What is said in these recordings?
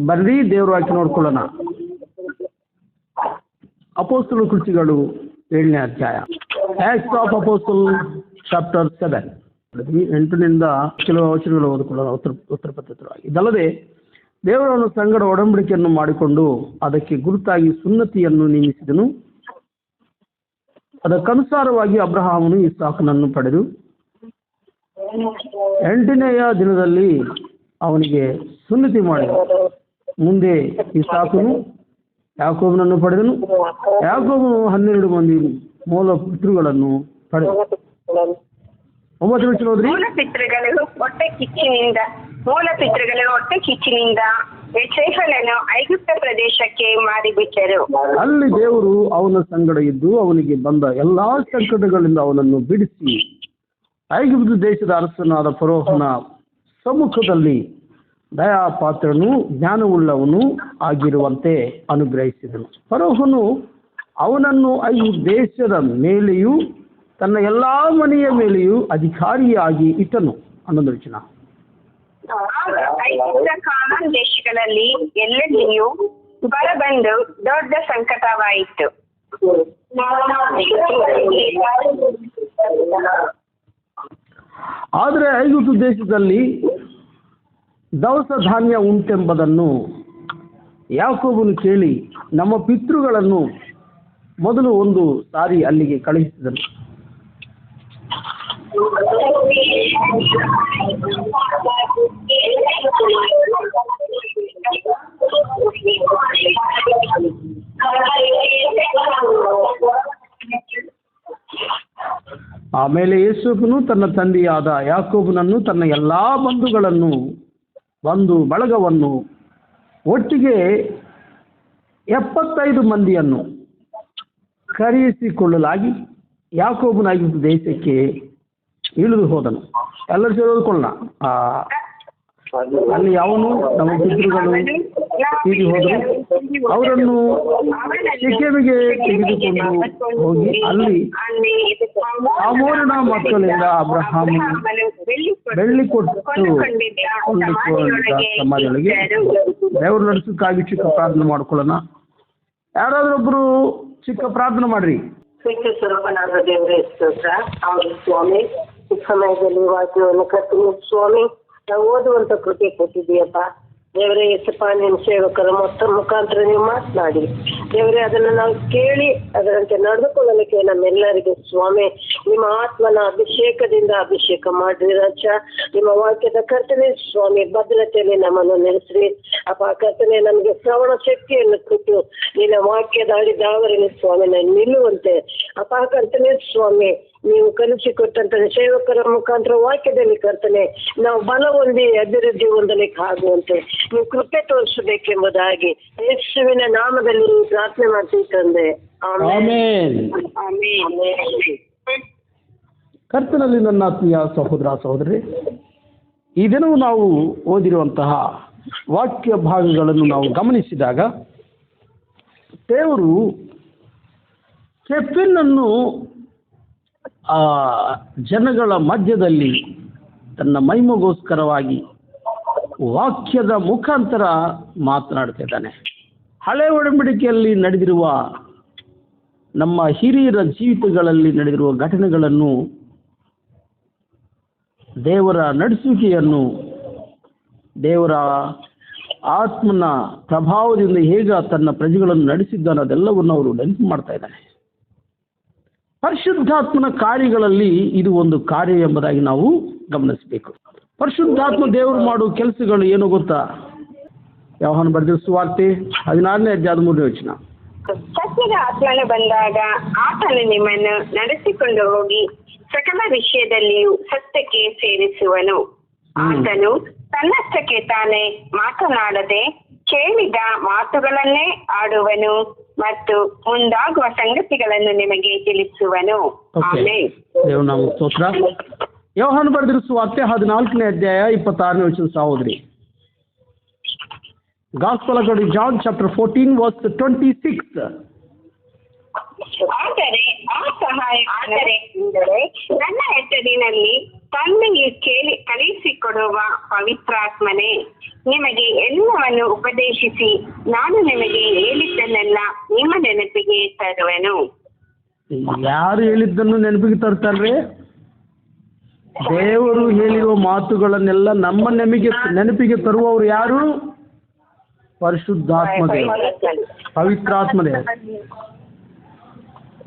ಬರ್ರಿ ದೇವ್ರ ವಾಕ್ಯ ನೋಡ್ಕೊಳ್ಳೋಣ. ಅಪೊಸ್ತಲರ ಕೃತ್ಯಗಳು 7ನೇ ಅಧ್ಯಾಯ. Acts of apostle chapter 7. 8ನಿಂದ ಕೆಲವು ವಚನಗಳು ಓದಿಕೊಳ್ಳೋಣ ಉತ್ತರ ಪತ್ರವಾಗಿ. ಇದಲ್ಲದೆ ದೇವರನ್ನು ಸಂಗಡ ಒಡಂಬಡಿಕೆಯನ್ನು ಮಾಡಿಕೊಂಡು ಅದಕ್ಕೆ ಗುರುತಾಗಿ ಸುನ್ನತಿಯನ್ನು ನೇಮಿಸಿದನು. ಅದಕ್ಕನುಸಾರವಾಗಿ ಅಬ್ರಹಾಮನು ಇಸಾಕನನ್ನು ಪಡೆದು 8ನೆಯ ದಿನದಲ್ಲಿ ಅವನಿಗೆ ಸುನ್ನತಿ ಮಾಡಿದನು. ಮುಂದೆ ಇಸಾಕನು ಯಾಕೋಬನನ್ನು ಪಡೆದನು. ಯಾಕೋಬನು 12 ಮಂದಿ ಮೂಲ ಪಿತೃಗಳನ್ನು ಪಡೆದನು. 9ನೇ ವಚನ ಓದ್ರಿ. ಮೂಲ ಪಿತೃಗಳು ಹೊಟ್ಟೆ ಕಿಚ್ಚಿನಿಂದ ಯೋಸೇಫನನ್ನು ಐಗುಪ್ತ ಪ್ರದೇಶಕ್ಕೆ ಮಾರಿಬಿಟ್ಟರು. ಅಲ್ಲಿ ದೇವರು ಅವನ ಸಂಗಡ ಇದ್ದು ಅವನಿಗೆ ಬಂದ ಎಲ್ಲಾ ಸಂಕಟಗಳಿಂದ ಅವನನ್ನು ಬಿಡಿಸಿ ಐಗುಪ್ತ ದೇಶದ ಅರಸನಾದ ಫರೋಹನ ಸಮ್ಮುಖದಲ್ಲಿ ದಯಾಪಾತ್ರನು ಜ್ಞಾನವುಳ್ಳವನು ಆಗಿರುವಂತೆ ಅನುಗ್ರಹಿಸಿದನು. ಫರೋಹನು ಅವನನ್ನು ಐಗುಪ್ತ ದೇಶದ ಮೇಲೆಯೂ ತನ್ನ ಎಲ್ಲಾ ಮನೆಯ ಮೇಲೆಯೂ ಅಧಿಕಾರಿಯಾಗಿ ಇಟ್ಟನು. 11ನೇ ವಚನ. ಐಗುಪ್ತ ಕಾನಾನ್ ದೇಶಗಳಲ್ಲಿ ಎಲ್ಲೆಲ್ಲಿಯೂ ಬರ ಬಂದು ದೊಡ್ಡ ಸಂಕಟವಾಯಿತು. ಆದರೆ ಐಗುಪ್ತ ದೇಶದಲ್ಲಿ ದವಸ ಧಾನ್ಯ ಉಂಟೆಂಬುದನ್ನು ಯಾಕೋಬನು ಕೇಳಿ ನಮ್ಮ ಪಿತೃಗಳನ್ನು ಮೊದಲು ಒಂದು ಸಾರಿ ಅಲ್ಲಿಗೆ ಕಳುಹಿಸಿದನು. ಆಮೇಲೆ ಯೋಸೇಫನು ತನ್ನ ತಂದೆಯಾದ ಯಾಕೋಬನನ್ನು ತನ್ನ ಎಲ್ಲಾ ಬಂಧುಗಳನ್ನು ಬಂಧು ಬಳಗವನ್ನು ಒಟ್ಟಿಗೆ 75 ಮಂದಿಯನ್ನು ಕರೆಯಿಸಿಕೊಳ್ಳಲಾಗಿ ಯಾಕೋಬನಾಗಿ ದೇಶಕ್ಕೆ ಇಳಿದು ಹೋದನು. ಎಲ್ಲರೂ ಸೇರಿಕೊಳ್ಳೋಣ. ಅಲ್ಲಿ ಅವನು ನಮ್ಮ ಪಿತೃಗಳು ತೀರಿ ಹೋದರು. ಅವರನ್ನು ಶೆಕೆಮಿಗೆ ತೆಗೆದುಕೊಂಡು ಹೋಗಿ ಅಲ್ಲಿ ಹಾಮೋರನ ಮಕ್ಕಳಿಂದ ಅಬ್ರಹಾಮನು ಬೆಳ್ಳಿ ಕೊಟ್ಟು ಕೊಂಡಿಕೊಂಡಿದ್ದ ಸಮಾಧಿಗಳಿಗೆ ದೇವರು ನಡೆಸೋಕ್ಕಾಗಿ ಚಿಕ್ಕ ಪ್ರಾರ್ಥನೆ ಮಾಡ್ಕೊಳ್ಳೋಣ. ಯಾರಾದ್ರೊಬ್ರು ಚಿಕ್ಕ ಪ್ರಾರ್ಥನೆ ಮಾಡ್ರಿ. ಸ್ವರೂಪನಾದ ದೇವರೇ ಸ್ತೋತ್ರ. ಹೌದು ಸ್ವಾಮಿ, ಈ ಸಮಯದಲ್ಲಿ ವಾಕ್ಯವನ್ನು ಕರ್ತನೆ ಸ್ವಾಮಿ ನಾವು ಓದುವಂತ ಕೃಪೆ ಕೊಟ್ಟಿದ್ದೀಯಪ್ಪ ದೇವರೇ. ಯೇಸಪ್ಪ, ನಿಮ್ಮ ಸೇವಕರ ಮುಖಾಂತರ ನೀವು ಮಾತನಾಡಿ ದೇವರೇ, ಅದನ್ನು ನಾವು ಕೇಳಿ ಅದರಂತೆ ನಡೆದುಕೊಳ್ಳಲಿಕ್ಕೆ ನಮ್ಮೆಲ್ಲರಿಗೆ ಸ್ವಾಮಿ ನಿಮ್ಮ ಆತ್ಮನ ಅಭಿಷೇಕದಿಂದ ಅಭಿಷೇಕ ಮಾಡ್ರಿ ರಾಜ. ನಿಮ್ಮ ವಾಕ್ಯದ ಕರ್ತನೆ ಸ್ವಾಮಿ ಭದ್ರತೆಯಲ್ಲಿ ನಮ್ಮನ್ನು ನೆಲೆಸ್ರಿ ಅಪ್ಪ. ಕರ್ತನೆ, ನಮಗೆ ಶ್ರವಣ ಶಕ್ತಿಯನ್ನು ಕೊಟ್ಟು ನಿನ್ನ ವಾಕ್ಯದ ಅಡಿದಾವರಲ್ಲಿ ಸ್ವಾಮಿ ನಾನು ನಿಲ್ಲುವಂತೆ ಅಪ್ಪ. ಕರ್ತನೆ ಸ್ವಾಮಿ, ನೀವು ಕಲಿಸಿಕೊಟ್ಟಂತ ಸೇವಕರ ಮುಖಾಂತರ ವಾಕ್ಯದಲ್ಲಿ ಕರ್ತನೆ ನಾವು ಬಲ ಹೊಂದಿ ಅಭಿವೃದ್ಧಿ ಹೊಂದಲಿಕ್ಕೆ ಆಗುವಂತೆ ನೀವು ಕೃಪೆ ತೋರಿಸಬೇಕೆಂಬುದಾಗಿ ಯೇಸುವಿನ ನಾಮದಲ್ಲಿ ಪ್ರಾರ್ಥನೆ ಮಾಡ್ತೀವಿ ತಂದೆ. ಆಮೆನ್. ಕರ್ತನಲ್ಲಿ ನನ್ನ ಆತ್ಮೀಯ ಸಹೋದರ ಸಹೋದರಿ, ಈ ದಿನವೂ ನಾವು ಓದಿರುವಂತಹ ವಾಕ್ಯ ಭಾಗಗಳನ್ನು ನಾವು ಗಮನಿಸಿದಾಗ ದೇವರು ಕೆಫಿನನ್ನು ಜನಗಳ ಮಧ್ಯದಲ್ಲಿ ತನ್ನ ಮಹಿಮೆಗೋಸ್ಕರವಾಗಿ ವಾಕ್ಯದ ಮುಖಾಂತರ ಮಾತನಾಡ್ತಿದ್ದಾನೆ. ಹಳೆ ಒಡಂಬಡಿಕೆಯಲ್ಲಿ ನಡೆದಿರುವ ನಮ್ಮ ಹಿರಿಯರ ಜೀವಿತಗಳಲ್ಲಿ ನಡೆದಿರುವ ಘಟನೆಗಳನ್ನು, ದೇವರ ನಡೆಸುವಿಕೆಯನ್ನು, ದೇವರ ಆತ್ಮನ ಪ್ರಭಾವದಿಂದ ಹೇಗೆ ತನ್ನ ಪ್ರಜೆಗಳನ್ನು ನಡೆಸಿದ್ದಾನೆ ಅದೆಲ್ಲವನ್ನು ಅವರು ನೆನಪು ಮಾಡ್ತಾ ಇದ್ದಾನೆ. ಪರಿಶುದ್ಧಾತ್ಮನ ಕಾರ್ಯಗಳಲ್ಲಿ ಇದು ಒಂದು ಕಾರ್ಯ ಎಂಬುದಾಗಿ ನಾವು ಗಮನಿಸಬೇಕು. ಪರಿಶುದ್ಧಾತ್ಮ ದೇವರು ಮಾಡುವ ಕೆಲಸಗಳು ಏನು ಗೊತ್ತಾ? ಯೋಹಾನ ಬರೆದ ಸುವಾರ್ತೆ 16ನೇ ಅಧ್ಯಾಯ 3ನೇ ವಚನ. ಸತ್ಯದ ಆತ್ಮನು ಬಂದಾಗ ಆತನು ನಿಮ್ಮನ್ನು ನಡೆಸಿಕೊಂಡು ಹೋಗಿ ಸಕಲ ವಿಷಯದಲ್ಲಿಯೂ ಸತ್ಯಕ್ಕೆ ಸೇರಿಸುವನು. ಆತನು ತನ್ನಷ್ಟಕ್ಕೆ ತಾನೇ ಮಾತನಾಡದೆ ಕೇಳಿದ ಮಾತುಗಳನ್ನೇ ಆಡುವನು ಮತ್ತು ಮುಂದಾಗುವ ಸಂಗತಿಗಳನ್ನು ನಿಮಗೆ ತಿಳಿಸುವನು. ಸ್ತೋತ್ರ. ಯೋಹಾನ ಬರೆದ ಸುವಾರ್ತೆ 14ನೇ ಅಧ್ಯಾಯ 26ನೇ ವಚನ ಸಹೋದರಿ. Gospel according to John chapter 14 verse 26. ಆದರೆ ಆ ಸಹಾಯ ಎಂದರೆ ನನ್ನ ಹೆಸರಿನಲ್ಲಿ ತಂದೆಯು ಕಳಿಸಿಕೊಡುವ ಪವಿತ್ರಾತ್ಮನೇ. ನಿಮಗೆ ಎಲ್ಲವನ್ನು ಉಪದೇಶಿಸಿ ನಾನು ನಿಮಗೆ ಹೇಳಿದ್ದನ್ನೆಲ್ಲ ನಿಮ್ಮ ನೆನಪಿಗೆ ತರುವೆನು. ಯಾರು ಹೇಳಿದ್ದನ್ನು ನೆನಪಿಗೆ ತರ್ತಾರ್ರಿ? ದೇವರು ಹೇಳಿರುವ ಮಾತುಗಳನ್ನೆಲ್ಲ ನಮ್ಮ ನೆನಪಿಗೆ ತರುವವರು ಯಾರು? ಪರಿಶುದ್ಧಾತ್ಮ ದೇವರು, ಪವಿತ್ರಾತ್ಮ ದೇವರು.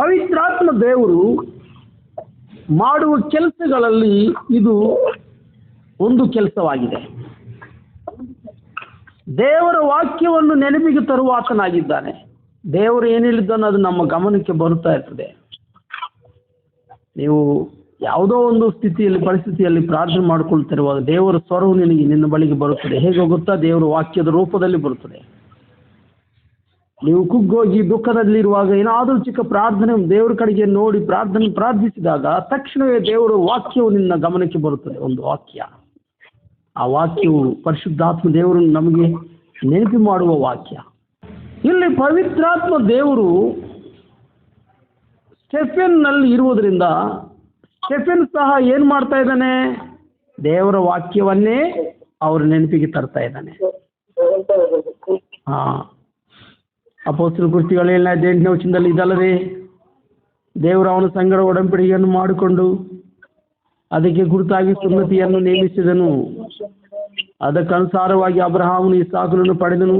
ಪವಿತ್ರಾತ್ಮ ದೇವರು ಮಾಡುವ ಕೆಲಸಗಳಲ್ಲಿ ಇದು ಒಂದು ಕೆಲಸವಾಗಿದೆ. ದೇವರ ವಾಕ್ಯವನ್ನು ನೆನಪಿಗೆ ತರುವ ಆತನಾಗಿದ್ದಾನೆ. ದೇವರು ಏನು ಹೇಳಿದ್ದಾನೋ ಅದು ನಮ್ಮ ಗಮನಕ್ಕೆ ಬರುತ್ತಾ ಇರ್ತದೆ. ನೀವು ಯಾವುದೋ ಒಂದು ಪರಿಸ್ಥಿತಿಯಲ್ಲಿ ಪ್ರಾರ್ಥನೆ ಮಾಡಿಕೊಳ್ತಿರುವಾಗ ದೇವರ ಸ್ವರವು ನಿನ್ನ ಬಳಿಗೆ ಬರುತ್ತದೆ. ಹೇಗೆ ಗೊತ್ತಾ? ದೇವರ ವಾಕ್ಯದ ರೂಪದಲ್ಲಿ ಬರುತ್ತದೆ. ನೀವು ಕುಗ್ಗೋಗಿ ದುಃಖದಲ್ಲಿರುವಾಗ ಏನಾದರೂ ಚಿಕ್ಕ ಪ್ರಾರ್ಥನೆ ದೇವರ ಕಡೆಗೆ ನೋಡಿ ಪ್ರಾರ್ಥಿಸಿದಾಗ ತಕ್ಷಣವೇ ದೇವರ ವಾಕ್ಯವು ನಿನ್ನ ಗಮನಕ್ಕೆ ಬರುತ್ತದೆ. ಒಂದು ವಾಕ್ಯ, ಆ ವಾಕ್ಯವು ಪರಿಶುದ್ಧಾತ್ಮ ದೇವರು ನಮಗೆ ನೆನಪು ಮಾಡುವ ವಾಕ್ಯ. ಇಲ್ಲಿ ಪವಿತ್ರಾತ್ಮ ದೇವರು ಸ್ಟೆಫೆನ್ನಲ್ಲಿ ಇರುವುದರಿಂದ ಸ್ಟೆಫೆನ್ ಸಹ ಏನು ಮಾಡ್ತಾ ಇದ್ದಾನೆ? ದೇವರ ವಾಕ್ಯವನ್ನೇ ಅವ್ರ ನೆನಪಿಗೆ ತರ್ತಾ ಇದ್ದಾನೆ. ಅಪೊಸ್ತಲರ ಕೃತ್ಯಗಳು 7ನೇ ವಚನದಲ್ಲಿ ಇದಲ್ಲದೆ ದೇವರು ಅವನ ಸಂಗಡ ಒಡಂಬಡಿಕೆಯನ್ನು ಮಾಡಿಕೊಂಡು ಅದಕ್ಕೆ ಗುರುತಾಗಿ ಸುನ್ನತಿಯನ್ನು ನೇಮಿಸಿದನು. ಅದಕ್ಕನುಸಾರವಾಗಿ ಅಬ್ರಹಾಮನು ಇಸಾಕನನ್ನು ಪಡೆದನು.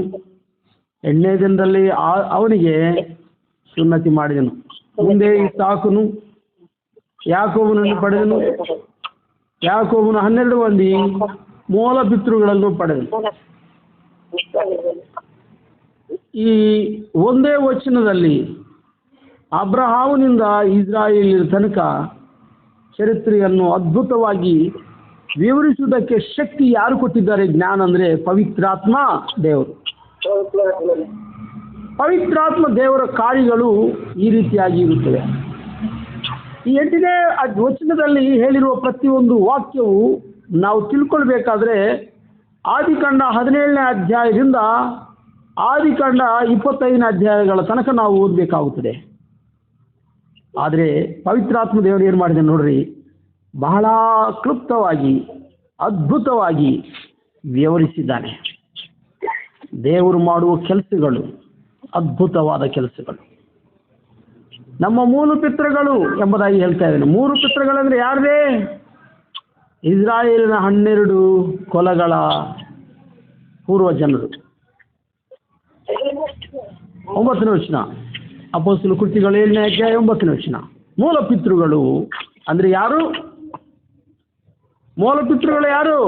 8ನೇ ದಿನದಲ್ಲಿ ಅವನಿಗೆ ಸುನ್ನತಿ ಮಾಡಿದನು. ಮುಂದೆ ಇಸಾಕನು ಯಾಕೋಬನನ್ನು ಪಡೆದನು. ಯಾಕೋಬನು 12 ಮಂದಿ ಮೂಲ ಪಿತೃಗಳನ್ನು ಪಡೆದನು. ಈ ಒಂದೇ ವಚನದಲ್ಲಿ ಅಬ್ರಹಾಮನಿಂದ ಇಸ್ರಾಯೇಲಿನ ತನಕ ಚರಿತ್ರೆಯನ್ನು ಅದ್ಭುತವಾಗಿ ವಿವರಿಸುವುದಕ್ಕೆ ಶಕ್ತಿ ಯಾರು ಕೊಟ್ಟಿದ್ದಾರೆ? ಜ್ಞಾನ ಅಂದರೆ ಪವಿತ್ರಾತ್ಮ ದೇವರು. ಪವಿತ್ರಾತ್ಮ ದೇವರ ಕಾರ್ಯಗಳು ಈ ರೀತಿಯಾಗಿ ಇರುತ್ತವೆ. ಈ 8ನೇ ವಚನದಲ್ಲಿ ಹೇಳಿರುವ ಪ್ರತಿಯೊಂದು ವಾಕ್ಯವು ನಾವು ತಿಳ್ಕೊಳ್ಬೇಕಾದ್ರೆ ಆದಿಕಾಂಡ 17ನೇ ಅಧ್ಯಾಯದಿಂದ ಆದಿಕಾಂಡ 25ನೇ ಅಧ್ಯಾಯಗಳ ತನಕ ನಾವು ಓದಬೇಕಾಗುತ್ತದೆ. ಆದರೆ ಪವಿತ್ರಾತ್ಮ ದೇವರು ಏನು ಮಾಡಿದೆ ನೋಡ್ರಿ, ಬಹಳ ಕ್ಲುಪ್ತವಾಗಿ ಅದ್ಭುತವಾಗಿ ವಿವರಿಸಿದ್ದಾನೆ. ದೇವರು ಮಾಡುವ ಕೆಲಸಗಳು ಅದ್ಭುತವಾದ ಕೆಲಸಗಳು. ನಮ್ಮ ಮೂಲ ಪಿತೃಗಳು ಎಂಬುದಾಗಿ ಹೇಳ್ತಾ ಇದ್ದೇನೆ. 3 ಪಿತೃಗಳಂದ್ರೆ ಯಾರೇ? ಇಸ್ರಾಯೇಲಿನ 12 ಕುಲಗಳ ಪೂರ್ವಜನರು. 9ನೇ ವಚನ, ಅಪೊಸ್ತಲರ ಕೃತ್ಯಗಳು 7ನೇ ಅಧ್ಯಾಯ 9ನೇ ವಚನ. ಮೂಲ ಪಿತೃಗಳು ಅಂದ್ರೆ ಯಾರು? ಮೂಲ ಪಿತೃಗಳು ಯಾರು?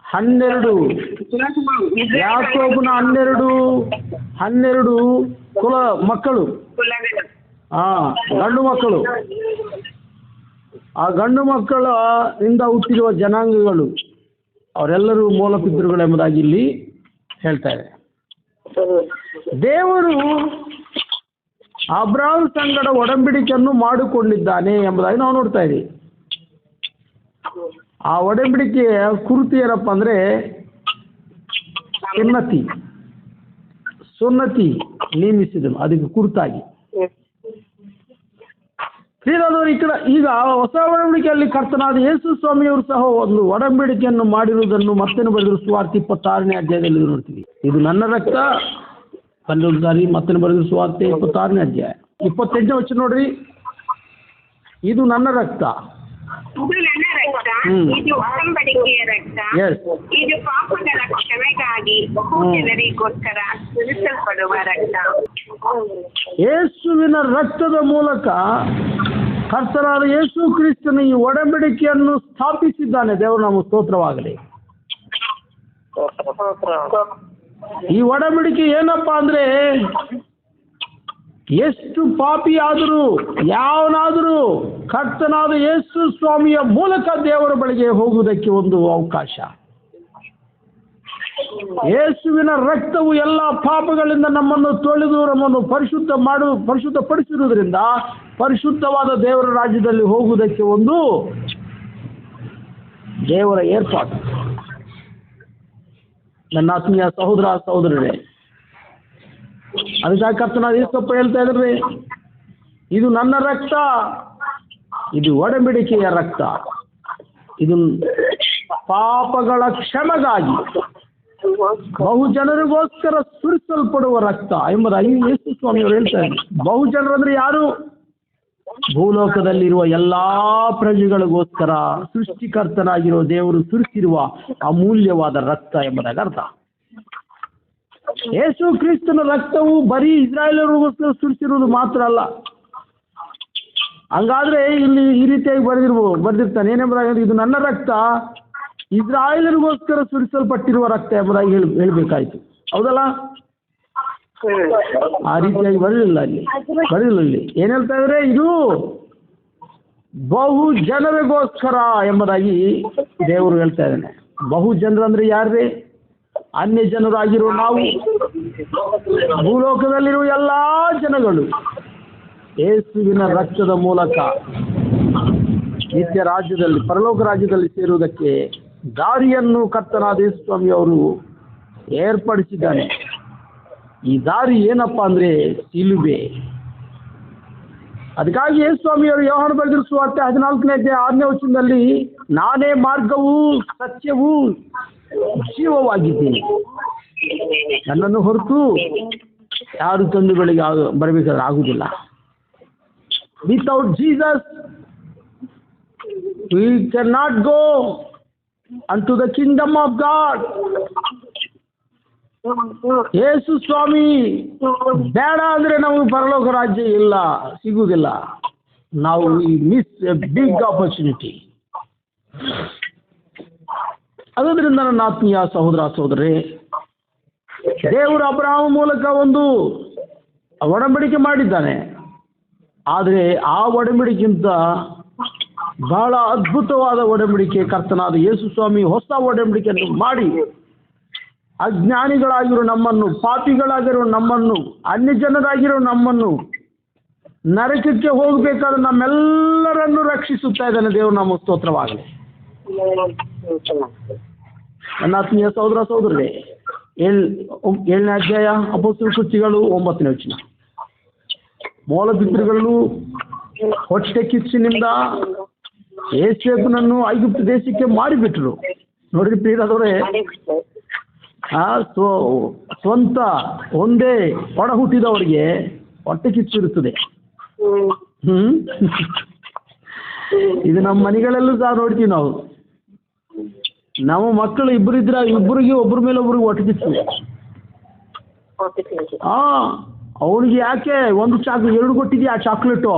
12. ಯಾಕೋಬನ 12 ಕುಲ ಮಕ್ಕಳು, ಗಂಡು ಮಕ್ಕಳು. ಆ ಗಂಡು ಮಕ್ಕಳ ಇಂದ ಹುಟ್ಟಿರುವ ಜನಾಂಗಗಳು ಅವರೆಲ್ಲರೂ ಮೂಲ ಪಿತೃಗಳು ಎಂಬುದಾಗಿ ಇಲ್ಲಿ ಹೇಳ್ತಾ ಇದೆ. ದೇವರು ಅಬ್ರಹಾಮ್ ಸಂಗಡ ಒಡಂಬಡಿಕೆಯನ್ನು ಮಾಡಿಕೊಂಡಿದ್ದಾನೆ ಎಂಬುದಾಗಿ ನಾವು ನೋಡ್ತಾ ಇದ್ದೀವಿ. ಆ ಒಡಂಬಡಿಕೆಯ ಕುರಿತು ಏನಪ್ಪ ಅಂದರೆ ಸುನ್ನತಿ ನೇಮಿಸಿದನು. ಅದಕ್ಕೆ ಕುರಿತಾಗಿ ಶ್ರೀರಾದವರು ಈಗ ಹೊಸ ಒಡಂಬಡಿಕೆಯಲ್ಲಿ ಕರ್ತನಾದ ಯೇಸು ಸ್ವಾಮಿಯವರು ಸಹ ಒಂದು ಒಡಂಬಡಿಕೆಯನ್ನು ಮಾಡಿರುವುದನ್ನು ಮತ್ತೆ ಬರೆದಿರುವ ಸುವಾರ್ತೆ 26ನೇ ಅಧ್ಯಾಯದಲ್ಲಿ ನೋಡ್ತೀವಿ. ಇದು ನನ್ನ ರಕ್ತ 11 ಸಾರಿ ಮತ್ತೆ ಬರೆದಿರುವ ಸುವಾರ್ತೆ 26ನೇ ಅಧ್ಯಾಯ 28ನೇ ವಚನ ನೋಡ್ರಿ. ಇದು ನನ್ನ ರಕ್ತ, ಇದು ಒಡಂಬಡಿಕೆಯ ರಕ್ತ, ಇದು ಪಾಪಗಳ ಕ್ಷಮೆಗಾಗಿ ಬಹುಜನರಿಗೋಸ್ಕರ ಸುರಿಸಲ್ಪಡುವ ರಕ್ತ. ಯೇಸುವಿನ ರಕ್ತದ ಮೂಲಕ ಕರ್ತನಾದ ಯೇಸು ಕ್ರಿಸ್ತನ ಈ ಒಡಂಬಡಿಕೆಯನ್ನು ಸ್ಥಾಪಿಸಿದ್ದಾನೆ. ದೇವರು ನಮಗೆ ಸ್ತೋತ್ರವಾಗಲಿ. ಈ ಒಡಂಬಡಿಕೆ ಏನಪ್ಪಾ ಅಂದ್ರೆ, ಎಷ್ಟು ಪಾಪಿ ಆದರೂ ಯಾವನಾದರೂ ಕರ್ತನಾದ ಯೇಸು ಸ್ವಾಮಿಯ ಮೂಲಕ ದೇವರ ಬಳಿಗೆ ಹೋಗುವುದಕ್ಕೆ ಒಂದು ಅವಕಾಶ. ಯೇಸುವಿನ ರಕ್ತವು ಎಲ್ಲ ಪಾಪಗಳಿಂದ ನಮ್ಮನ್ನು ತೊಳೆದು ನಮ್ಮನ್ನು ಪರಿಶುದ್ಧಪಡಿಸಿರುವುದರಿಂದ ಪರಿಶುದ್ಧವಾದ ದೇವರ ರಾಜ್ಯದಲ್ಲಿ ಹೋಗುವುದಕ್ಕೆ ಒಂದು ದೇವರ ಏರ್ಪಾಡು. ನನ್ನ ಆತ್ಮೀಯ ಸಹೋದರರೇ, ಅದಕ್ಕಾಗಿ ಕರ್ತನಾದ ಯೇಸಪ್ಪ ಹೇಳ್ತಾ ಇದ್ದಾರೆ, ಇದು ನನ್ನ ರಕ್ತ, ಇದು ಒಡಂಬಡಿಕೆಯ ರಕ್ತ, ಇದು ಪಾಪಗಳ ಕ್ಷಮೆಗಾಗಿ ಬಹು ಜನರಿಗೋಸ್ಕರ ಸುರಿಸಲ್ಪಡುವ ರಕ್ತ ಎಂಬುದಾಗಿ ಯೇಸು ಸ್ವಾಮಿಯವರು ಹೇಳ್ತಾರೆ. ಬಹು ಜನರಂದ್ರೆ ಯಾರು? ಭೂಲೋಕದಲ್ಲಿರುವ ಎಲ್ಲಾ ಪ್ರಜೆಗಳಿಗೋಸ್ಕರ ಸೃಷ್ಟಿಕರ್ತನಾಗಿರೋ ದೇವರು ಸುರಿಸಿರುವ ಅಮೂಲ್ಯವಾದ ರಕ್ತ ಎಂಬುದಾಗಿ ಅರ್ಥ. ಯೇಸು ಕ್ರಿಸ್ತನ ರಕ್ತವು ಬರೀ ಇಸ್ರಾಯೇಲರಿಗೋಸ್ಕರ ಸುರಿಸಿರುವುದು ಮಾತ್ರ ಅಲ್ಲ. ಹಂಗಾದ್ರೆ ಇಲ್ಲಿ ಈ ರೀತಿಯಾಗಿ ಬರೆದಿರ್ತಾನೆ ಏನೆಂಬುದಾಗಿ, ಇದು ನನ್ನ ರಕ್ತ ಇಸ್ರಾಯೇಲರಿಗೋಸ್ಕರ ಸುರಿಸಲ್ಪಟ್ಟಿರುವ ರಕ್ತ ಎಂಬುದಾಗಿ ಹೇಳಬೇಕಾಯ್ತು. ಹೌದಲ್ಲ? ಆ ರೀತಿಯಾಗಿ ಬರಲಿಲ್ಲ ಇಲ್ಲಿ. ಏನ್ ಹೇಳ್ತಾ ಇದ್ರೆ, ಇದು ಬಹು ಜನರಿಗೋಸ್ಕರ ಎಂಬುದಾಗಿ ದೇವರು ಹೇಳ್ತಾ ಇದ್ದಾನೆ. ಬಹು ಜನರು ಅಂದ್ರೆ ಯಾರೇ? ಅನ್ಯ ಜನರಾಗಿರೋ ನಾವು, ಭೂಲೋಕದಲ್ಲಿರುವ ಎಲ್ಲಾ ಜನಗಳು ಯೇಸುವಿನ ರಕ್ತದ ಮೂಲಕ ನಿತ್ಯ ರಾಜ್ಯದಲ್ಲಿ, ಪರಲೋಕ ರಾಜ್ಯದಲ್ಲಿ ಸೇರುವುದಕ್ಕೆ ದಾರಿಯನ್ನು ಕರ್ತನಾದ ಯೇಸು ಸ್ವಾಮಿ ಅವರು ಏರ್ಪಡಿಸಿದ್ದಾನೆ. ಈ ದಾರಿ ಏನಪ್ಪ ಅಂದ್ರೆ ಶಿಲುಬೆ. ಅದಕ್ಕಾಗಿ ಯೇಸು ಸ್ವಾಮಿಯವರು ಯೋಹಾನ ಬರೆದಿರುವ ಸುವಾರ್ತೆ 14ನೇ ಅಧ್ಯಾಯ 6ನೇ ವಚನದಲ್ಲಿ, ನಾನೇ ಮಾರ್ಗವೂ ಸತ್ಯವೂ ಜೀವವಾಗಿದ್ದೀನಿ, ನನ್ನನ್ನು ಹೊರತು ಯಾರು ತಂದೆಗಳಿಗೆ ಬರಬೇಕಾದ್ರೆ ಆಗುವುದಿಲ್ಲ. Without Jesus we cannot go unto the kingdom of God. ಯೇಸು ಸ್ವಾಮಿ ಬೇಡ ಅಂದ್ರೆ ನಮಗೆ ಪರಲೋಕ ರಾಜ್ಯ ಇಲ್ಲ, ಸಿಗುವುದಿಲ್ಲ. ನಾವು ಮಿಸ್ ಎ ಬಿಗ್ ಆಪರ್ಚುನಿಟಿ. ಅದರಿಂದ ನನ್ನ ಆತ್ಮೀಯ ಸಹೋದರ ಸಹೋದರಿ, ದೇವರು ಅಬ್ರಹಾಮ ಮೂಲಕ ಒಂದು ಒಡಂಬಡಿಕೆ ಮಾಡಿದ್ದಾನೆ. ಆದರೆ ಆ ಒಡಂಬಡಿಕೆಗಿಂತ ಬಹಳ ಅದ್ಭುತವಾದ ಒಡಂಬಡಿಕೆ ಕರ್ತನಾದ ಯೇಸು ಸ್ವಾಮಿ ಹೊಸ ಒಡಂಬಡಿಕೆಯನ್ನು ಮಾಡಿ ಅಜ್ಞಾನಿಗಳಾಗಿರೋ ನಮ್ಮನ್ನು, ಪಾಪಿಗಳಾಗಿರೋ ನಮ್ಮನ್ನು, ಅನ್ಯ ಜನರಾಗಿರೋ ನಮ್ಮನ್ನು, ನರಕಕ್ಕೆ ಹೋಗಬೇಕಾದ ನಮ್ಮೆಲ್ಲರನ್ನು ರಕ್ಷಿಸುತ್ತಾ ಇದ್ದಾನೆ. ದೇವರು ನಮ್ಮ ಸ್ತೋತ್ರವಾಗಲಿ. ನನ್ನ ಆತ್ಮೀಯ ಸಹೋದರ ಸಹೋದರರೇ, 7ನೇ ಅಧ್ಯಾಯ ಅಪೊಸ್ತಲರ ಕೃತ್ಯಗಳು 9ನೇ ವಚನ. ಮೂಲಪಿತೃಗಳು ಹೊಟ್ಟೆ ಕಿಚ್ಚಿನಿಂದ ಯೋಸೇಫನನ್ನು ಐಗುಪ್ತ ದೇಶಕ್ಕೆ ಮಾರಿಬಿಟ್ರು. ನೋಡ್ರಿ ಪ್ರಿಯರೇ, ಸ್ವಂತ ಒಂದೇ ಒಡ ಹುಟ್ಟಿದವರಿಗೆ ಹೊಟ್ಟೆ ಕಿಚ್ಚಿರುತ್ತದೆ. ಇದು ನಮ್ಮ ಮನೆಗಳಲ್ಲೂ ಸಹ ನೋಡ್ತೀವಿ ನಾವು. ನಮ್ಮ ಮಕ್ಕಳು ಇಬ್ಬರಿಗೆ ಒಬ್ಬರ ಮೇಲೆ ಒಬ್ರಿಗೆ ಹೊಟ್ಟೆ ಕಿಚ್ಚು. ಅವನಿಗೆ ಯಾಕೆ ಒಂದು ಎರಡು ಕೊಟ್ಟಿದ್ಯಾ ಚಾಕ್ಲೇಟು,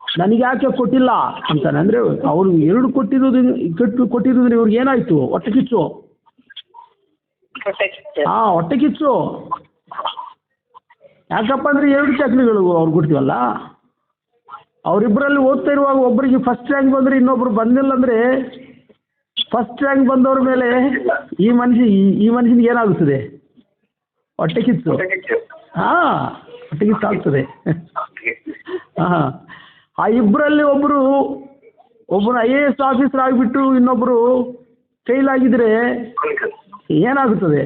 ನನಗೆ ಯಾಕೆ ಕೊಟ್ಟಿಲ್ಲ ಅಂತಾನೆ. ಅಂದ್ರೆ ಅವ್ರು ಎರಡು ಕೊಟ್ಟಿರೋದ್ರಿಂದ ಇವ್ರಿಗೆ ಏನಾಯ್ತು? ಹೊಟ್ಟೆ ಕಿಚ್ಚು. ಹೊಟ್ಟೆ ಕಿಚ್ಚು. ಯಾಕಪ್ಪ ಅಂದ್ರೆ 2 ಚಾಕ್ಲೇಟ್ಗಳು ಅವ್ರು ಕೊಡ್ತೀವಲ್ಲ. ಅವರಿಬ್ಬರಲ್ಲಿ ಓದ್ತಾ ಇರುವಾಗ ಒಬ್ಬರಿಗೆ ಫಸ್ಟ್ ರ್ಯಾಂಕ್ ಬಂದ್ರೆ ಇನ್ನೊಬ್ರು ಬಂದಿಲ್ಲ ಅಂದ್ರೆ, ಫಸ್ಟ್ ರ್ಯಾಂಕ್ ಬಂದವ್ರ ಮೇಲೆ ಈ ಮನುಷ್ಯನಿಗೆ ಏನಾಗುತ್ತದೆ? ಹೊಟ್ಟೆ ಕಿಚ್ಚು. ಹೊಟ್ಟೆ ಕಿಚ್ಚು ಆಗ್ತದೆ. ಆ ಇಬ್ಬರಲ್ಲಿ ಒಬ್ಬರು IAS ಆಫೀಸರ್ ಆಗಿಬಿಟ್ಟು ಇನ್ನೊಬ್ಬರು ಫೇಲ್ ಆಗಿದ್ರೆ ಏನಾಗುತ್ತದೆ?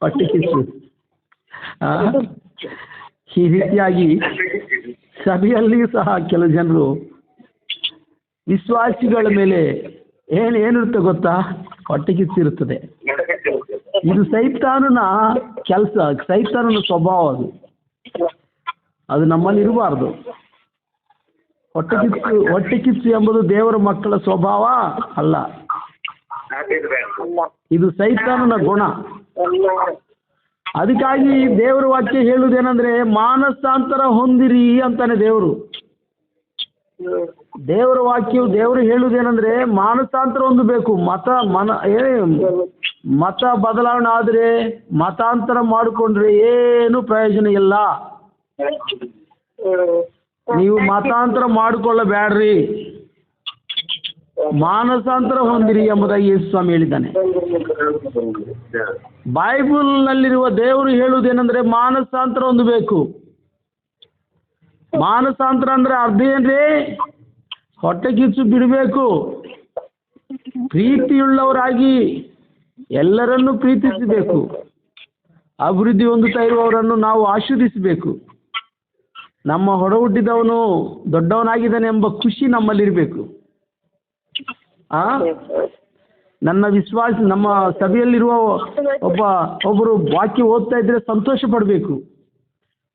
ಹೊಟ್ಟೆ ಕಿಚ್ಚು. ಈ ರೀತಿಯಾಗಿ ಸಭೆಯಲ್ಲಿಯೂ ಸಹ ಕೆಲವು ಜನರು ವಿಶ್ವಾಸಿಗಳ ಮೇಲೆ ಏನಿರುತ್ತೆ ಗೊತ್ತಾ? ಹೊಟ್ಟೆ ಕಿಚ್ಚಿರುತ್ತದೆ. ಇದು ಸೈತಾನನ ಕೆಲಸ, ಸೈತಾನನ ಸ್ವಭಾವ. ಅದು ನಮ್ಮಲ್ಲಿ ಇರಬಾರ್ದು. ಹೊಟ್ಟೆ ಕಿಚ್ಚು ಎಂಬುದು ದೇವರ ಮಕ್ಕಳ ಸ್ವಭಾವ ಅಲ್ಲ, ಇದು ಸೈತಾನನ ಗುಣ. ಅದಕ್ಕಾಗಿ ದೇವರ ವಾಕ್ಯ ಹೇಳುವುದೇನೆಂದ್ರೆ, ಮಾನಸಾಂತರ ಹೊಂದಿರಿ ಅಂತಾನೆ ದೇವರು. ದೇವರ ವಾಕ್ಯವು ದೇವರು ಹೇಳುವುದೇನೆಂದ್ರೆ ಮಾನಸಾಂತರ ಹೊಂದಬೇಕು. ಮತ ಬದಲಾವಣೆ ಆದರೆ, ಮತಾಂತರ ಮಾಡಿಕೊಂಡ್ರೆ ಏನು ಪ್ರಯೋಜನ ಇಲ್ಲ. ನೀವು ಮತಾಂತರ ಮಾಡಿಕೊಳ್ಳಬೇಡ್ರಿ, ಮಾನಸಾಂತರ ಹೊಂದಿರಿ ಎಂಬುದಾಗಿ ಯೇಸು ಸ್ವಾಮಿ ಹೇಳಿದ್ದಾನೆ. ಬೈಬಲ್ನಲ್ಲಿರುವ ದೇವರು ಹೇಳುವುದೇನೆಂದ್ರೆ ಮಾನಸಾಂತರ ಹೊಂದಬೇಕು. ಮಾನಸಾಂತರ ಅಂದ್ರೆ ಅರ್ಧ ಏನ್ರಿ? ಹೊಟ್ಟೆ ಕಿಚ್ಚು ಬಿಡಬೇಕು. ಪ್ರೀತಿಯುಳ್ಳವರಾಗಿ ಎಲ್ಲರನ್ನೂ ಪ್ರೀತಿಸಬೇಕು. ಅಭಿವೃದ್ಧಿ ಹೊಂದುತ್ತಾ ಇರುವವರನ್ನು ನಾವು ಆಶೀರ್ವದಿಸಬೇಕು. ನಮ್ಮ ಹೊರ ಹುಟ್ಟಿದವನು ದೊಡ್ಡವನಾಗಿದ್ದಾನೆ ಎಂಬ ಖುಷಿ ನಮ್ಮಲ್ಲಿರಬೇಕು. ನನ್ನ ವಿಶ್ವಾಸ ನಮ್ಮ ಸಭೆಯಲ್ಲಿರುವ ಒಬ್ಬರು ವಾಕ್ಯ ಓದ್ತಾ ಇದ್ದರೆ ಸಂತೋಷ ಪಡಬೇಕು.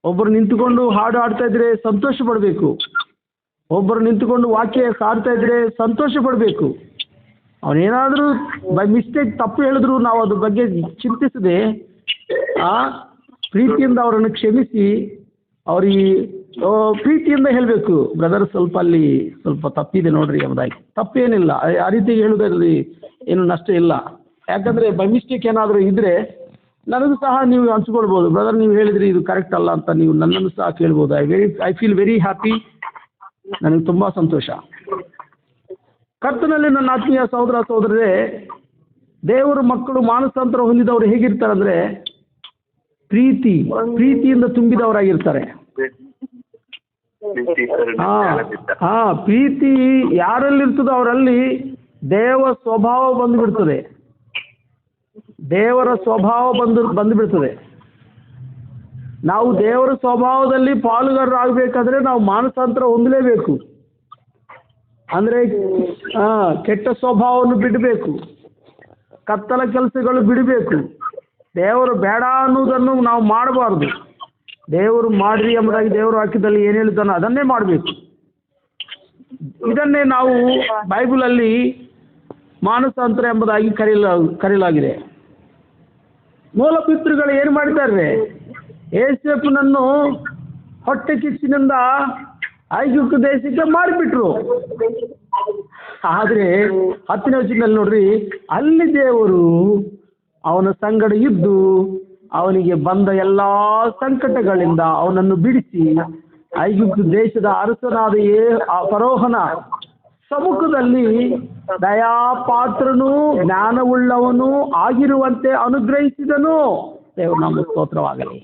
ಒಬ್ಬರು ನಿಂತುಕೊಂಡು ಹಾಡು ಆಡ್ತಾ ಇದ್ದರೆ ಸಂತೋಷ ಪಡಬೇಕು. ಒಬ್ಬರು ನಿಂತುಕೊಂಡು ವಾಕ್ಯ ಸಾಡ್ತಾ ಇದ್ದರೆ ಸಂತೋಷ ಪಡಬೇಕು. ಅವನೇನಾದರೂ ಬೈ ಮಿಸ್ಟೇಕ್ ತಪ್ಪು ಹೇಳಿದ್ರು ನಾವು ಅದ್ರ ಬಗ್ಗೆ ಚಿಂತಿಸದೆ ಪ್ರೀತಿಯಿಂದ ಅವರನ್ನು ಕ್ಷಮಿಸಿ ಅವ್ರಿಗೆ ಪ್ರೀತಿಯಿಂದ ಹೇಳಬೇಕು, ಬ್ರದರ್ ಸ್ವಲ್ಪ ತಪ್ಪಿದೆ ನೋಡ್ರಿ ಎಂಬುದಾಗಿ. ತಪ್ಪೇನಿಲ್ಲ, ಆ ರೀತಿ ಹೇಳೋದ್ರಲ್ಲಿ ಏನು ನಷ್ಟ ಇಲ್ಲ. ಯಾಕಂದರೆ ಬೈ ಮಿಸ್ಟೇಕ್ ಏನಾದರೂ ಇದ್ದರೆ ನನಗೂ ಸಹ ನೀವು ಹಂಚ್ಕೊಳ್ಬೋದು, ಬ್ರದರ್ ನೀವು ಹೇಳಿದ್ರಿ ಇದು ಕರೆಕ್ಟ್ ಅಲ್ಲ ಅಂತ ನೀವು ನನ್ನನ್ನು ಸಹ ಕೇಳ್ಬೋದು. I feel very happy. ನನಗೆ ತುಂಬ ಸಂತೋಷ. ಕರ್ತನಲ್ಲಿ ನನ್ನ ಆತ್ಮೀಯ ಸಹೋದರ ಸಹೋದರರೇ, ದೇವರ ಮಕ್ಕಳು ಮಾನಸಾಂತರ ಹೊಂದಿದವರು ಹೇಗಿರ್ತಾರಂದರೆ ಪ್ರೀತಿಯಿಂದ ತುಂಬಿದವರಾಗಿರ್ತಾರೆ. ಪ್ರೀತಿ ಯಾರಲ್ಲಿರ್ತದೋ ಅವರಲ್ಲಿ ದೇವ ಸ್ವಭಾವ ಬಂದುಬಿಡ್ತದೆ. ದೇವರ ಸ್ವಭಾವ ಬಂದುಬಿಡ್ತದೆ. ನಾವು ದೇವರ ಸ್ವಭಾವದಲ್ಲಿ ಪಾಲುಗಾರರಾಗಬೇಕಾದ್ರೆ ನಾವು ಮಾನಸಾಂತರ ಹೊಂದಲೇಬೇಕು. ಅಂದರೆ ಕೆಟ್ಟ ಸ್ವಭಾವವನ್ನು ಬಿಡಬೇಕು, ಕತ್ತಲ ಕೆಲಸಗಳು ಬಿಡಬೇಕು. ದೇವರು ಬೇಡ ಅನ್ನೋದನ್ನು ನಾವು ಮಾಡಬಾರ್ದು. ದೇವರು ಮಾಡ್ರಿ ಎಂಬುದಾಗಿ ದೇವರು ವಾಕ್ಯದಲ್ಲಿ ಏನು ಹೇಳಿದ್ದಾನೋ ಅದನ್ನೇ ಮಾಡಬೇಕು. ಇದನ್ನೇ ನಾವು ಬೈಬಲಲ್ಲಿ ಮಾನಸಾಂತರ ಎಂಬುದಾಗಿ ಕರೆಯಲಾಗಿದೆ. ಮೂಲ ಪಿತೃಗಳು ಏನು ಮಾಡ್ತಾರೆ? ಏಸೇಫನನ್ನು ಹೊಟ್ಟೆ ಕಿಚ್ಚಿನಿಂದ ಐಗುಪ್ತ ದೇಶಕ್ಕೆ ಮಾಡಿಬಿಟ್ರು. ಆದರೆ 10ನೇ ವಚನದಲ್ಲಿ ನೋಡ್ರಿ, ಅಲ್ಲಿ ದೇವರು ಅವನ ಸಂಗಡ ಇದ್ದು ಅವನಿಗೆ ಬಂದ ಎಲ್ಲ ಸಂಕಟಗಳಿಂದ ಅವನನ್ನು ಬಿಡಿಸಿ ಐಗುಪ್ತ ದೇಶದ ಅರಸನಾದ ಫರೋಹನ ಸಮ್ಮುಖದಲ್ಲಿ ದಯಾಪಾತ್ರನೂ ಜ್ಞಾನವುಳ್ಳವನು ಆಗಿರುವಂತೆ ಅನುಗ್ರಹಿಸಿದನು. ದೇವರು ನಮ್ಮ ಸ್ತೋತ್ರವಾಗಲಿ.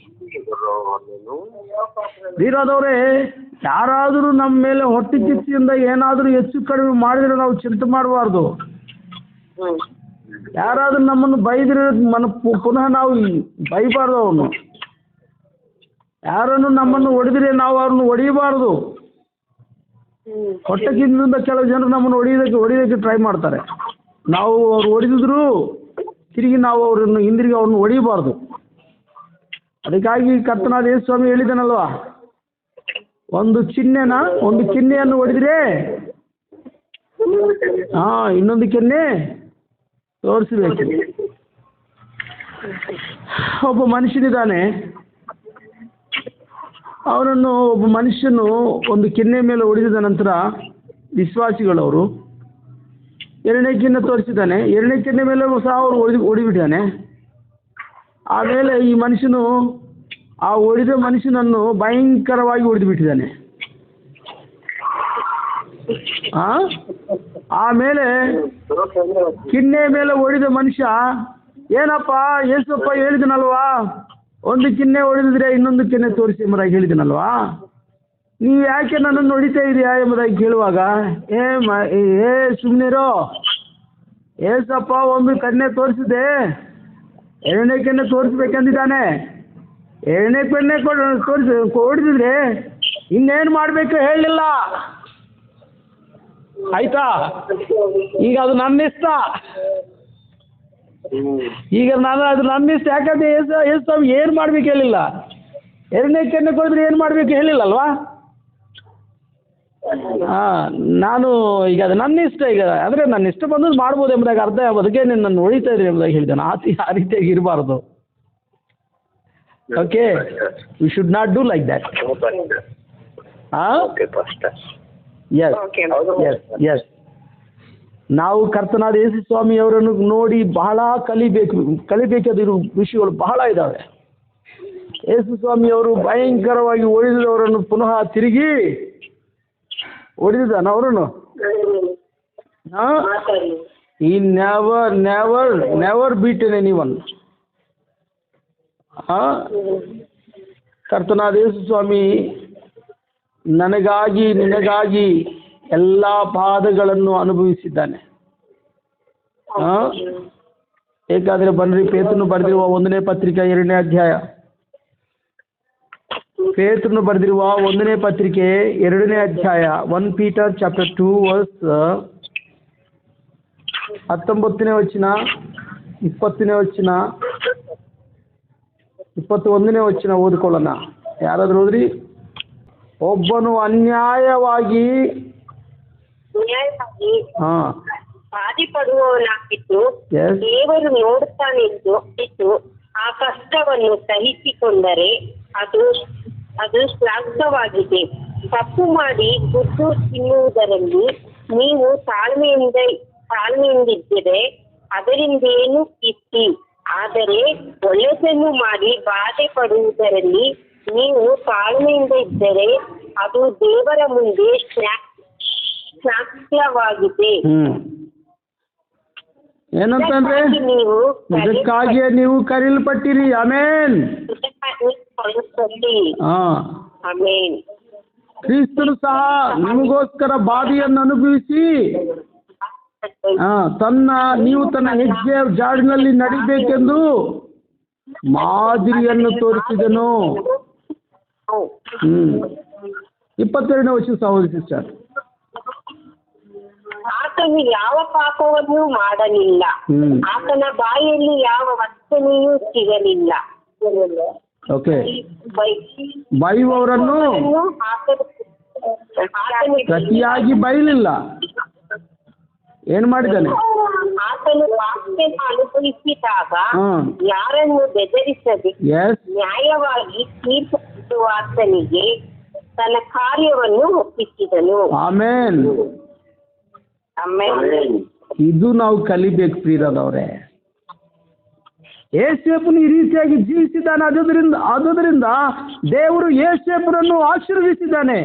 ವೀರದವರೇ, ಯಾರಾದರೂ ನಮ್ಮ ಮೇಲೆ ಹೊಟ್ಟೆ ಕಿಚ್ಚಿಯಿಂದ ಏನಾದರೂ ಹೆಚ್ಚು ಕಡಿಮೆ ಮಾಡಿದರೆ ನಾವು ಚಿಂತೆ ಮಾಡಬಾರ್ದು. ಯಾರಾದರೂ ನಮ್ಮನ್ನು ಬೈದರೆ ಪುನಃ ನಾವು ಬೈಬಾರ್ದು. ಅವನು ಯಾರನ್ನು ನಮ್ಮನ್ನು ಹೊಡೆದರೆ ನಾವು ಅವ್ರನ್ನ ಹೊಡೆಯಬಾರ್ದು. ಹೊಟ್ಟೆ ಕಿಚ್ಚಿನಿಂದ ಕೆಲವು ಜನರು ನಮ್ಮನ್ನು ಹೊಡೆಯೋದಕ್ಕೆ ಟ್ರೈ ಮಾಡ್ತಾರೆ. ನಾವು ಅವ್ರು ಹೊಡೆದಿದ್ರು ತಿರುಗಿ ನಾವು ಅವ್ರನ್ನು ಹಿಂದಿರುಗಿ ಅವ್ರನ್ನ ಹೊಡೆಯಬಾರ್ದು. ಅದಕ್ಕಾಗಿ ಕರ್ತನಾದ ಯೇಸು ಸ್ವಾಮಿ ಹೇಳಿದನಲ್ವಾ, ಒಂದು ಕೆನ್ನೆಯನ್ನು ಹೊಡೆದ್ರೆ ಇನ್ನೊಂದು ಕೆನ್ನೆ ತೋರಿಸಬೇಕು. ಒಬ್ಬ ಮನುಷ್ಯನಿದ್ದಾನೆ, ಒಬ್ಬ ಮನುಷ್ಯನು ಒಂದು ಕೆನ್ನೆ ಮೇಲೆ ಹೊಡೆದಿದ ನಂತರ ವಿಶ್ವಾಸಿಗಳವರು ಎರಡನೇ ಕೆನ್ನೆ ತೋರಿಸಿದ್ದಾನೆ. ಎರಡನೇ ಕೆನ್ನೆ ಮೇಲೆ ಸಹ ಅವರು ಹೊಡಿಬಿಟ್ಟಿದ್ದಾನೆ. ಆಮೇಲೆ ಈ ಮನುಷ್ಯನು ಆ ಹೊಡೆದ ಮನುಷ್ಯನನ್ನು ಭಯಂಕರವಾಗಿ ಹೊಡೆದು ಬಿಟ್ಟಿದ್ದಾನೆ. ಆಮೇಲೆ ಕೆನ್ನೆ ಮೇಲೆ ಹೊಡೆದ ಮನುಷ್ಯ, ಏನಪ್ಪ ಯೇಸಪ್ಪ ಹೇಳಿದನಲ್ವಾ, ಒಂದು ಕೆನ್ನೆ ಹೊಡೆದಿದ್ರೆ ಇನ್ನೊಂದು ಕೆನ್ನೆ ತೋರಿಸಿ ಎಂಬುದಾಗಿ ಹೇಳಿದನಲ್ವಾ, ನೀವು ಯಾಕೆ ನನ್ನನ್ನು ಹೊಡಿತಾ ಇದೆಯಾ ಎಂಬುದಾಗಿ ಕೇಳುವಾಗ, ಸುಮ್ಮನಿರೋ, ಏಸಪ್ಪ ಒಂದು ಕೆನ್ನೆ ತೋರಿಸಿದೆ, ಎರಡನೇ ಕೆನ್ನೆ ತೋರಿಸ್ಬೇಕಂದಿದ್ದಾನೆ. ಎರಡನೇ ಕೆನ್ನೆ ಹೊಡೆದಿದ್ರೆ ಇನ್ನೇನು ಮಾಡಬೇಕು ಹೇಳಲಿಲ್ಲ. ಆಯ್ತಾ? ಈಗ ಅದು ನನ್ನ ಇಷ್ಟ. ಅದು ನನ್ನ ಇಷ್ಟ. ಯಾಕಂದ್ರೆ ಏಸು ಏನು ಮಾಡ್ಬೇಕು ಹೇಳಿಲ್ಲ. ಎರಡನೇ ಕೆನ್ನೆ ಕೊಡಿದ್ರೆ ಏನು ಮಾಡಬೇಕು ಹೇಳಿಲ್ಲಲ್ವಾ? ನಾನು ಈಗ ಅದು ನನ್ನ ಇಷ್ಟ. ಈಗ ಅಂದರೆ ನನ್ನ ಇಷ್ಟ ಬಂದು ಮಾಡ್ಬೋದು ಎಂಬುದಾಗಿ ಅರ್ಥ. ಅದಕ್ಕೆ ನಿನ್ನನ್ನು ಹೊಡಿತಾ ಇದ್ರಿ ಎಂಬುದಾಗಿ ಹೇಳಿದ್ದಾನೆ. ಆ ರೀತಿಯಾಗಿ ಇರಬಾರ್ದು. Okay, we should not do like that. Yes, ನಾವು ಕರ್ತನಾದ ಯೇಸು ಸ್ವಾಮಿಯವರನ್ನು ನೋಡಿ ಬಹಳ ಕಲಿಬೇಕಾದ ವಿಷಯಗಳು ಬಹಳ ಇದ್ದಾವೆ. ಯೇಸು ಸ್ವಾಮಿಯವರು ಭಯಂಕರವಾಗಿ ಹೊಡೆದವರನ್ನು ಪುನಃ ತಿರುಗಿ ಹೊಡೆದಿದ್ದಾನೆ ಅವರನ್ನು. ಈ ನೆವರ್ ಬೀಟೆನ್ ಎನಿವನ್. ಕರ್ತನಾದ ಯೇಸು ಸ್ವಾಮಿ ನನಗಾಗಿ ನಿನಗಾಗಿ ಎಲ್ಲ ಬಾಧೆಗಳನ್ನು ಅನುಭವಿಸಿದ್ದಾನೆ. ಏಕಾದರೆ ಬನ್ರಿ, ಪೇತ್ರನು ಬರೆದಿರುವ 1ನೇ ಪತ್ರಿಕೆ 2ನೇ ಅಧ್ಯಾಯ. ಪೇತ್ರನು ಬರೆದಿರುವ 1ನೇ ಪತ್ರಿಕೆ 2ನೇ ಅಧ್ಯಾಯ, 1 Peter chapter 2 verse 19ನೇ ವಚನ, 20ನೇ ವಚನ, 21ನೇ ವಚನ ಓದ್ಕೊಳ್ಳೋಣ. ಯಾರಾದ್ರೂ ಓದ್ರಿ. ಒಬ್ಬನು ಅನ್ಯಾಯವಾಗಿ ಬಾಧೆಪಡುವವನಾಗಿದ್ದು ದೇವರು ನೋಡುತ್ತಾನೆಂದು ಆ ಕಷ್ಟವನ್ನು ಸಹಿಸಿಕೊಂಡರೆ ಅದು ಶ್ಲಾಘ್ಯವಾಗಿದೆ. ತಪ್ಪು ಮಾಡಿ ಗುದ್ದು ತಿನ್ನುವುದರಲ್ಲಿ ನೀವು ತಾಳ್ಮೆಯಿಂದಿದ್ದರೆ ಅದರಿಂದೇನು ಕೀರ್ತಿ. ಆದರೆ ಒಳ್ಳೆಯದನ್ನು ಮಾಡಿ ಬಾಧೆ ಪಡುವುದರಲ್ಲಿ ನೀವು ತಾಳ್ಮೆಯಿಂದ ಇದ್ದರೆ ಅದು ದೇವರ ಮುಂದೆ ಶ್ಲಾಘ್ಯವಾಗಿದೆ. ಏನಂತಂದ್ರೆ ಇದಕ್ಕಾಗಿಯೇ ನೀವು ಕರೆಯಲ್ಪಟ್ಟಿರಿ. ಆಮೇನ್. ಆಮೇನ್. ಕ್ರಿಸ್ತನು ಸಹ ನಿಮಗೋಸ್ಕರ ಬಾಧೆಯನ್ನು ಅನುಭವಿಸಿ ನೀವು ತನ್ನ ಹೆಜ್ಜೆಯ ಜಾಡಿನಲ್ಲಿ ನಡಿಬೇಕೆಂದು ಮಾದರಿಯನ್ನು ತೋರಿಸಿದನು. 22ನೇ ವಚನ ಸಹೋದರಿ ಸಿಸ್ಟರ್. ಆತನು ಯಾವ ಪಾಪವನ್ನು ಮಾಡಲಿಲ್ಲ, ಆತನ ಬಾಯಲ್ಲಿ ಯಾವ ವಂಚನೆಯೂ ಸಿಗಲಿಲ್ಲ. ಓಕೆ. ಬೈಯುವವರನ್ನು ಪ್ರತಿಯಾಗಿ ಬೈಲಿಲ್ಲ. ಏನ್ ಮಾಡಿದ್ದಾನೆ? ಆತನು ವಾಕ್ಯ ಅನುಭವಿಸಿದಾಗ ಯಾರನ್ನು ಬೆದರಿಸದೆ ನ್ಯಾಯವಾಗಿ ತೀರ್ಪು ಆತನಿಗೆ ತನ್ನ ಕಾರ್ಯವನ್ನು ಒಪ್ಪಿಸಿದನು. ಆಮೇನ್. ಇದು ನಾವು ಕಲಿಬೇಕು ಪ್ರಿಯರದವ್ರೆ. ಯೇಸುವನು ಈ ರೀತಿಯಾಗಿ ಜೀವಿಸಿದ್ದಾನೆ. ಆದುದರಿಂದ ದೇವರು ಯೇಸುವನನ್ನು ಆಶೀರ್ವದಿಸಿದ್ದಾನೆ.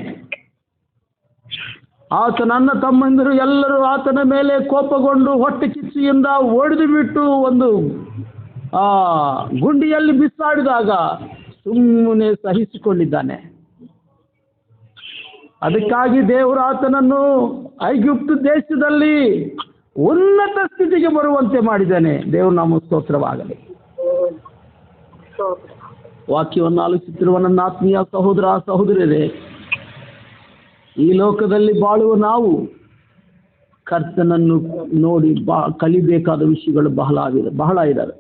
ಆತನ ಅಣ್ಣ ತಮ್ಮಂದಿರು ಎಲ್ಲರೂ ಆತನ ಮೇಲೆ ಕೋಪಗೊಂಡು ಹೊಟ್ಟೆ ಕಿಚ್ಚಿಯಿಂದ ಒಡೆದು ಬಿಟ್ಟು ಒಂದು ಗುಂಡಿಯಲ್ಲಿ ಬಿಸಾಡಿದಾಗ ಸುಮ್ಮನೆ ಸಹಿಸಿಕೊಂಡಿದ್ದಾನೆ. ಅದಕ್ಕಾಗಿ ದೇವರು ಆತನನ್ನು ಐಗುಪ್ತ ದೇಶದಲ್ಲಿ ಉನ್ನತ ಸ್ಥಿತಿಗೆ ಬರುವಂತೆ ಮಾಡಿದ್ದಾನೆ. ದೇವರು ನಮ್ಮ ಸ್ತೋತ್ರವಾಗಲಿ. ವಾಕ್ಯವನ್ನು ಆಲೋಚಿಸಿರುವ ನನ್ನ ಆತ್ಮೀಯ ಸಹೋದರ ಸಹೋದರರೇ, ಈ ಲೋಕದಲ್ಲಿ ಬಾಳುವ ನಾವು ಕರ್ತನನ್ನು ನೋಡಿ ಕಲಿಬೇಕಾದ ವಿಷಯಗಳು ಬಹಳ ಇದ್ದಾವೆ.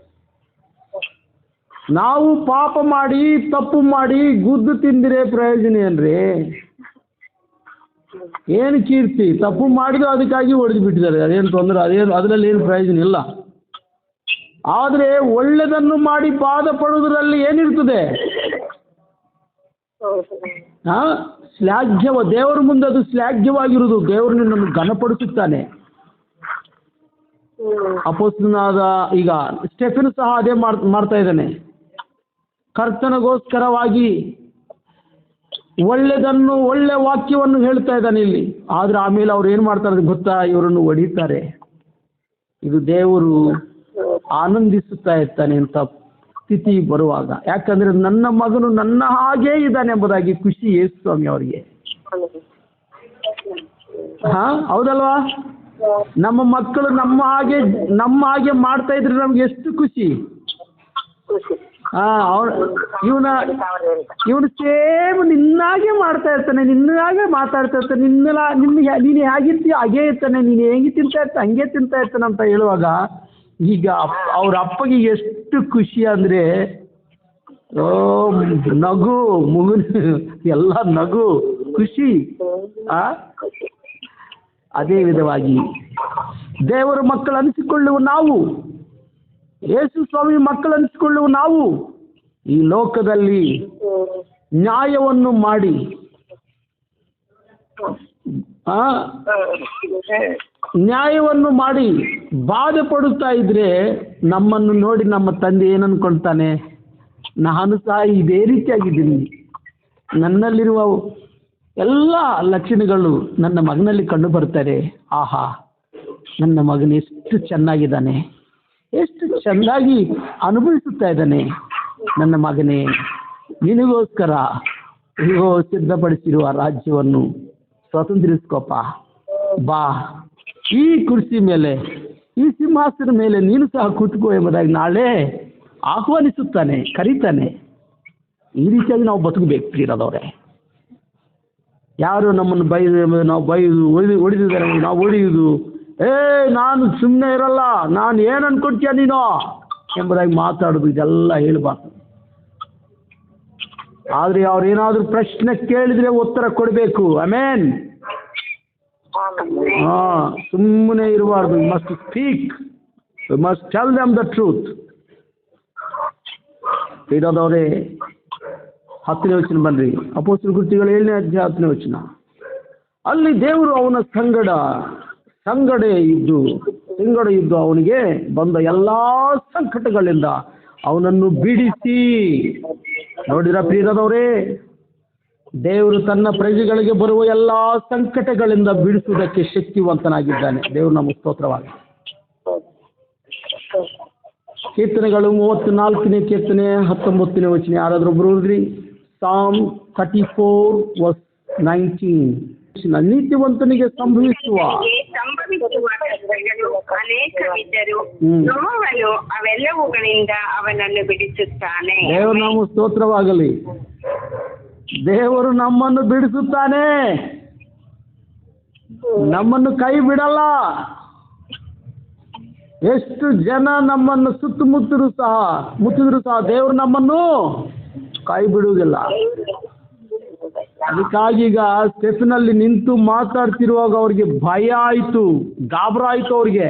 ನಾವು ಪಾಪ ಮಾಡಿ ತಪ್ಪು ಮಾಡಿ ಗುದ್ದು ತಿಂದಿರೆ ಪ್ರಯೋಜನ ಏನ್ರಿ? ಏನು ಕೀರ್ತಿ? ತಪ್ಪು ಮಾಡಿದ್ರು ಅದಕ್ಕಾಗಿ ಹೊಡೆದು ಬಿಟ್ಟಿದ್ದಾರೆ. ಅದೇನು ತೊಂದರೆ? ಅದರಲ್ಲಿ ಏನು ಪ್ರಯೋಜನ ಇಲ್ಲ. ಆದರೆ ಒಳ್ಳೆಯದನ್ನು ಮಾಡಿ ಬಾಧೆ ಪಡುವುದರಲ್ಲಿ ಏನಿರ್ತದೆ? ಶ್ಲಾಘ್ಯ. ದೇವರ ಮುಂದೆ ಅದು ಶ್ಲಾಘ್ಯವಾಗಿರುವುದು. ದೇವರು ನಿನ್ನನ್ನು ಘನಪಡಿಸುತ್ತಾನೆ. ಅಪೊಸ್ತಲನಾದ ಈಗ ಸ್ಟೆಫೆನ್ ಸಹ ಅದೇ ಮಾಡ್ತಾ ಇದ್ದಾನೆ. ಕರ್ತನಿಗೋಸ್ಕರವಾಗಿ ಒಳ್ಳೆ ವಾಕ್ಯವನ್ನು ಹೇಳ್ತಾ ಇದ್ದಾನೆ ಇಲ್ಲಿ. ಆದ್ರೆ ಆಮೇಲೆ ಅವ್ರು ಏನು ಮಾಡ್ತಾರೆ ಗೊತ್ತಾ? ಇವರನ್ನು ಹೊಡಿತಾರೆ. ಇದು ದೇವರು ಆನಂದಿಸುತ್ತಾ ಇರ್ತಾನೆ ಅಂತ ಸ್ಥಿತಿ ಬರುವಾಗ. ಯಾಕಂದ್ರೆ ನನ್ನ ಮಗನು ನನ್ನ ಹಾಗೇ ಇದ್ದಾನೆ ಎಂಬುದಾಗಿ ಖುಷಿ ಯೇಸು ಸ್ವಾಮಿ ಅವರಿಗೆ. ಹೌದಲ್ವಾ? ನಮ್ಮ ಮಕ್ಕಳು ನಮ್ಮ ಹಾಗೆ ಮಾಡ್ತಾ ಇದ್ರೆ ನಮ್ಗೆ ಎಷ್ಟು ಖುಷಿ. ಇವನು ಸೇಮ್ ನಿನ್ನಾಗೆ ಮಾಡ್ತಾ ಇರ್ತಾನೆ, ನಿನ್ನಾಗೆ ಮಾತಾಡ್ತಾ ಇರ್ತಾನೆ, ನೀನು ಹೇಗಿರ್ತೀಯ ಹಾಗೇ ಇರ್ತಾನೆ, ನೀನು ಹೆಂಗೆ ತಿಂತಾ ಇರ್ತಾನೆ ಹಂಗೆ ತಿಂತಾ ಇರ್ತಾನೆ ಅಂತ ಹೇಳುವಾಗ ಈಗ ಅವ್ರ ಅಪ್ಪಗೆ ಎಷ್ಟು ಖುಷಿ ಅಂದ್ರೆ ನಗು ಎಲ್ಲ ನಗು ಖುಷಿ. ಅದೇ ವಿಧವಾಗಿ ದೇವರ ಮಕ್ಕಳು ಅನಿಸಿಕೊಳ್ಳುವ ನಾವು, ಯೇಸು ಸ್ವಾಮಿ ಮಕ್ಕಳು ಅನಿಸಿಕೊಳ್ಳುವ ನಾವು ಈ ಲೋಕದಲ್ಲಿ ನ್ಯಾಯವನ್ನು ಮಾಡಿ ಬಾಧೆ ಪಡುತ್ತಾ ಇದ್ರೆ ನಮ್ಮನ್ನು ನೋಡಿ ನಮ್ಮ ತಂದೆ ಏನನ್ಕೊಳ್ತಾನೆ? ನಾನು ಸಹ ಇದೇ ರೀತಿಯಾಗಿದ್ದೀನಿ. ನನ್ನಲ್ಲಿರುವ ಎಲ್ಲ ಲಕ್ಷಣಗಳು ನನ್ನ ಮಗನಲ್ಲಿ ಕಂಡು ಬರ್ತಾರೆ. ಆಹಾ, ನನ್ನ ಮಗನ ಎಷ್ಟು ಚೆನ್ನಾಗಿದ್ದಾನೆ, ಎಷ್ಟು ಚೆನ್ನಾಗಿ ಅನುಭವಿಸುತ್ತಾ ಇದ್ದಾನೆ. ನನ್ನ ಮಗನೇ, ನಿನಗೋಸ್ಕರ ಇಗೋ ಸಿದ್ಧಪಡಿಸಿರುವ ರಾಜ್ಯವನ್ನು ಸ್ವತಂತ್ರಿಸ್ಕೋಪ. ಬಾ, ಈ ಕುರ್ಚಿ ಮೇಲೆ, ಈ ಸಿಂಹಾಸನ ಮೇಲೆ ನೀನು ಸಹ ಕೂತ್ಕೋ ಎಂಬುದಾಗಿ ನಾಳೆ ಆಹ್ವಾನಿಸುತ್ತಾನೆ, ಕರೀತಾನೆ. ಈ ರೀತಿಯಾಗಿ ನಾವು ಬದುಕಬೇಕು ಪ್ರಿಯರಾದವರೇ. ಯಾರು ನಮ್ಮನ್ನು ನಾವು ಹೊಡೆದಿದ್ದಾರೆ, ನಾವು ಹೊಡೆಯುವುದು ನಾನು ಸುಮ್ಮನೆ ಇರಲ್ಲ, ನಾನು ಏನು ಅನ್ಕೊಳ್ತೀಯ ನೀನು ಎಂಬುದಾಗಿ ಮಾತಾಡೋದು, ಇದೆಲ್ಲ ಹೇಳಬಾರ್ದು. ಆದರೆ ಅವ್ರೇನಾದರೂ ಪ್ರಶ್ನೆ ಕೇಳಿದರೆ ಉತ್ತರ ಕೊಡಬೇಕು. ಆಮೇನ್. ಸುಮ್ಮನೆ ಇರಬಾರ್ದು. You must speak, you must tell them the truth. ಇರೋದವರೇ 10ನೇ ವಚನ ಬನ್ರಿ. ಅಪೊಸ್ತಲರ ಕೃತ್ಯಗಳು 7ನೇ ಅಧ್ಯಾಯ 10ನೇ ವಚನ. ಅಲ್ಲಿ ದೇವರು ಅವನ ಸಂಗಡ ಇದ್ದು ಅವನಿಗೆ ಬಂದ ಎಲ್ಲಾ ಸಂಕಟಗಳಿಂದ ಅವನನ್ನು ಬಿಡಿಸಿ. ನೋಡಿರ ಪ್ರಿಯರದವರೇ, ದೇವರು ತನ್ನ ಪ್ರಜೆಗಳಿಗೆ ಬರುವ ಎಲ್ಲಾ ಸಂಕಟಗಳಿಂದ ಬಿಡಿಸುವುದಕ್ಕೆ ಶಕ್ತಿವಂತನಾಗಿದ್ದಾನೆ. ದೇವರು ನಮ್ಮ ಸ್ತೋತ್ರವಾಗಿ. ಕೀರ್ತನೆಗಳು 34ನೇ ಕೀರ್ತನೆ 19ನೇ ವಚನ. ಯಾರಾದ್ರೂ ಒಬ್ರು ಓದ್ರಿ. Psalm 34:19. ನೀತಿವಂತನಿಗೆ ಸಂಭವಿಸುವ ಅನೇಕವಿದ್ದರು, ನೋವನು ಅವೆಲ್ಲವುಗಳಿಂದ ಅವನನ್ನು ಬಿಡಿಸುತ್ತಾನೆ. ದೇವರು ನಮ್ಮ ಸ್ತೋತ್ರವಾಗಲಿ. ದೇವರು ನಮ್ಮನ್ನು ಬಿಡಿಸುತ್ತಾನೆ, ನಮ್ಮನ್ನು ಕೈ ಬಿಡಲ್ಲ. ಎಷ್ಟು ಜನ ನಮ್ಮನ್ನು ಸುತ್ತಮುತ್ತಲು ಸಹ ದೇವರು ನಮ್ಮನ್ನು ಕೈ ಬಿಡುವುದಿಲ್ಲ. ಅದಕ್ಕಾಗಿ ಈಗ ಸ್ಟೆಪ್ನಲ್ಲಿ ನಿಂತು ಮಾತಾಡ್ತಿರುವಾಗ ಅವ್ರಿಗೆ ಭಯ ಆಯಿತು, ಗಾಬರ ಆಯಿತು. ಅವ್ರಿಗೆ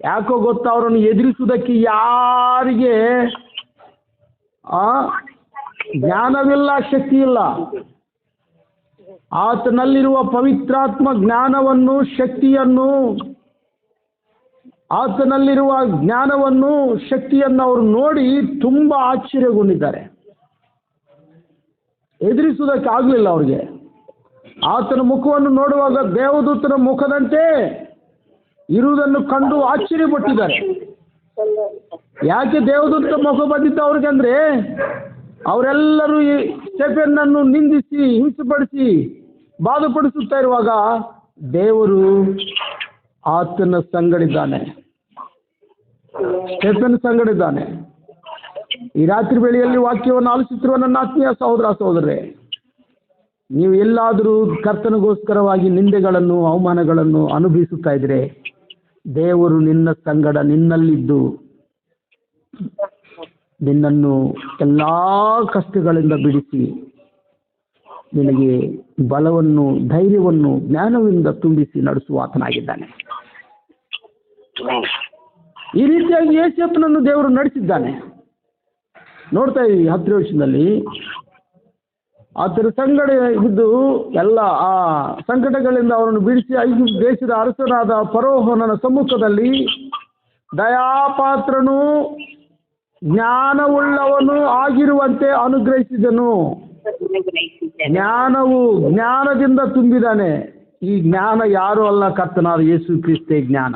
ಯಾಕೋ ಗೊತ್ತಾ, ಅವರನ್ನು ಎದುರಿಸುವುದಕ್ಕೆ ಯಾರಿಗೆ ಜ್ಞಾನವಿಲ್ಲ, ಶಕ್ತಿ ಇಲ್ಲ. ಆತನಲ್ಲಿರುವ ಪವಿತ್ರಾತ್ಮ ಜ್ಞಾನವನ್ನು, ಶಕ್ತಿಯನ್ನು, ಆತನಲ್ಲಿರುವ ಜ್ಞಾನವನ್ನು, ಶಕ್ತಿಯನ್ನು ಅವರು ನೋಡಿ ತುಂಬ ಆಶ್ಚರ್ಯಗೊಂಡಿದ್ದಾರೆ. ಎದುರಿಸುವುದಕ್ಕೆ ಆಗಲಿಲ್ಲ ಅವ್ರಿಗೆ. ಆತನ ಮುಖವನ್ನು ನೋಡುವಾಗ ದೇವದೂತನ ಮುಖದಂತೆ ಇರುವುದನ್ನು ಕಂಡು ಆಶ್ಚರ್ಯಪಟ್ಟಿದ್ದಾರೆ. ಯಾಕೆ ದೇವದೂತ ಮುಖ ಬಂದಿತ್ತು ಅವ್ರಿಗೆ ಅಂದರೆ, ಅವರೆಲ್ಲರೂ ಈ ಸ್ಟೆಫನನ್ನು ನಿಂದಿಸಿ, ಹಿಂಸೆಪಡಿಸಿ, ಬಾಧಪಡಿಸುತ್ತಾ ಇರುವಾಗ ದೇವರು ಆತನ ಸಂಗಡಿದ್ದಾನೆ, ಸ್ಟೆಫನ್ ಸಂಗಡಿದ್ದಾನೆ. ಈ ರಾತ್ರಿ ವೇಳೆಯಲ್ಲಿ ವಾಕ್ಯವನ್ನು ಆಲಿಸುತ್ತಿರುವ ನನ್ನ ಆತ್ಮೀಯ ಸಹೋದರರೇ, ನೀವು ಎಲ್ಲಾದರೂ ಕರ್ತನಿಗೋಸ್ಕರವಾಗಿ ನಿಂದೆಗಳನ್ನು, ಅವಮಾನಗಳನ್ನು ಅನುಭವಿಸುತ್ತಾ ಇದ್ರೆ, ದೇವರು ನಿನ್ನ ಸಂಗಡ ನಿನ್ನಲ್ಲಿದ್ದು ನಿನ್ನನ್ನು ಎಲ್ಲ ಕಷ್ಟಗಳಿಂದ ಬಿಡಿಸಿ ನಿನಗೆ ಬಲವನ್ನು, ಧೈರ್ಯವನ್ನು, ಜ್ಞಾನದಿಂದ ತುಂಬಿಸಿ ನಡೆಸುವ ಆತನಾಗಿದ್ದಾನೆ. ಈ ರೀತಿಯಾಗಿ ಯೇಸಪ್ಪನನ್ನು ದೇವರು ನಡೆಸಿದ್ದಾನೆ. ನೋಡ್ತಾ ಇದ್ದೀವಿ 10ನೇ ವರ್ಷದಲ್ಲಿ ಆತನ ಸಂಗಡ ಇದ್ದು ಎಲ್ಲ ಆ ಸಂಕಟಗಳಿಂದ ಅವರನ್ನು ಬಿಡಿಸಿ ಐಗುಪ್ತ ದೇಶದ ಅರಸನಾದ ಫರೋಹನ ಸಮ್ಮುಖದಲ್ಲಿ ದಯಾಪಾತ್ರನು, ಜ್ಞಾನವುಳ್ಳವನು ಆಗಿರುವಂತೆ ಅನುಗ್ರಹಿಸಿದನು. ಜ್ಞಾನದಿಂದ ತುಂಬಿದಾನೆ. ಈ ಜ್ಞಾನ ಯಾರು ಅಲ್ಲ, ಕರ್ತನಾದ ಯೇಸು ಕ್ರಿಸ್ತೇ ಜ್ಞಾನ.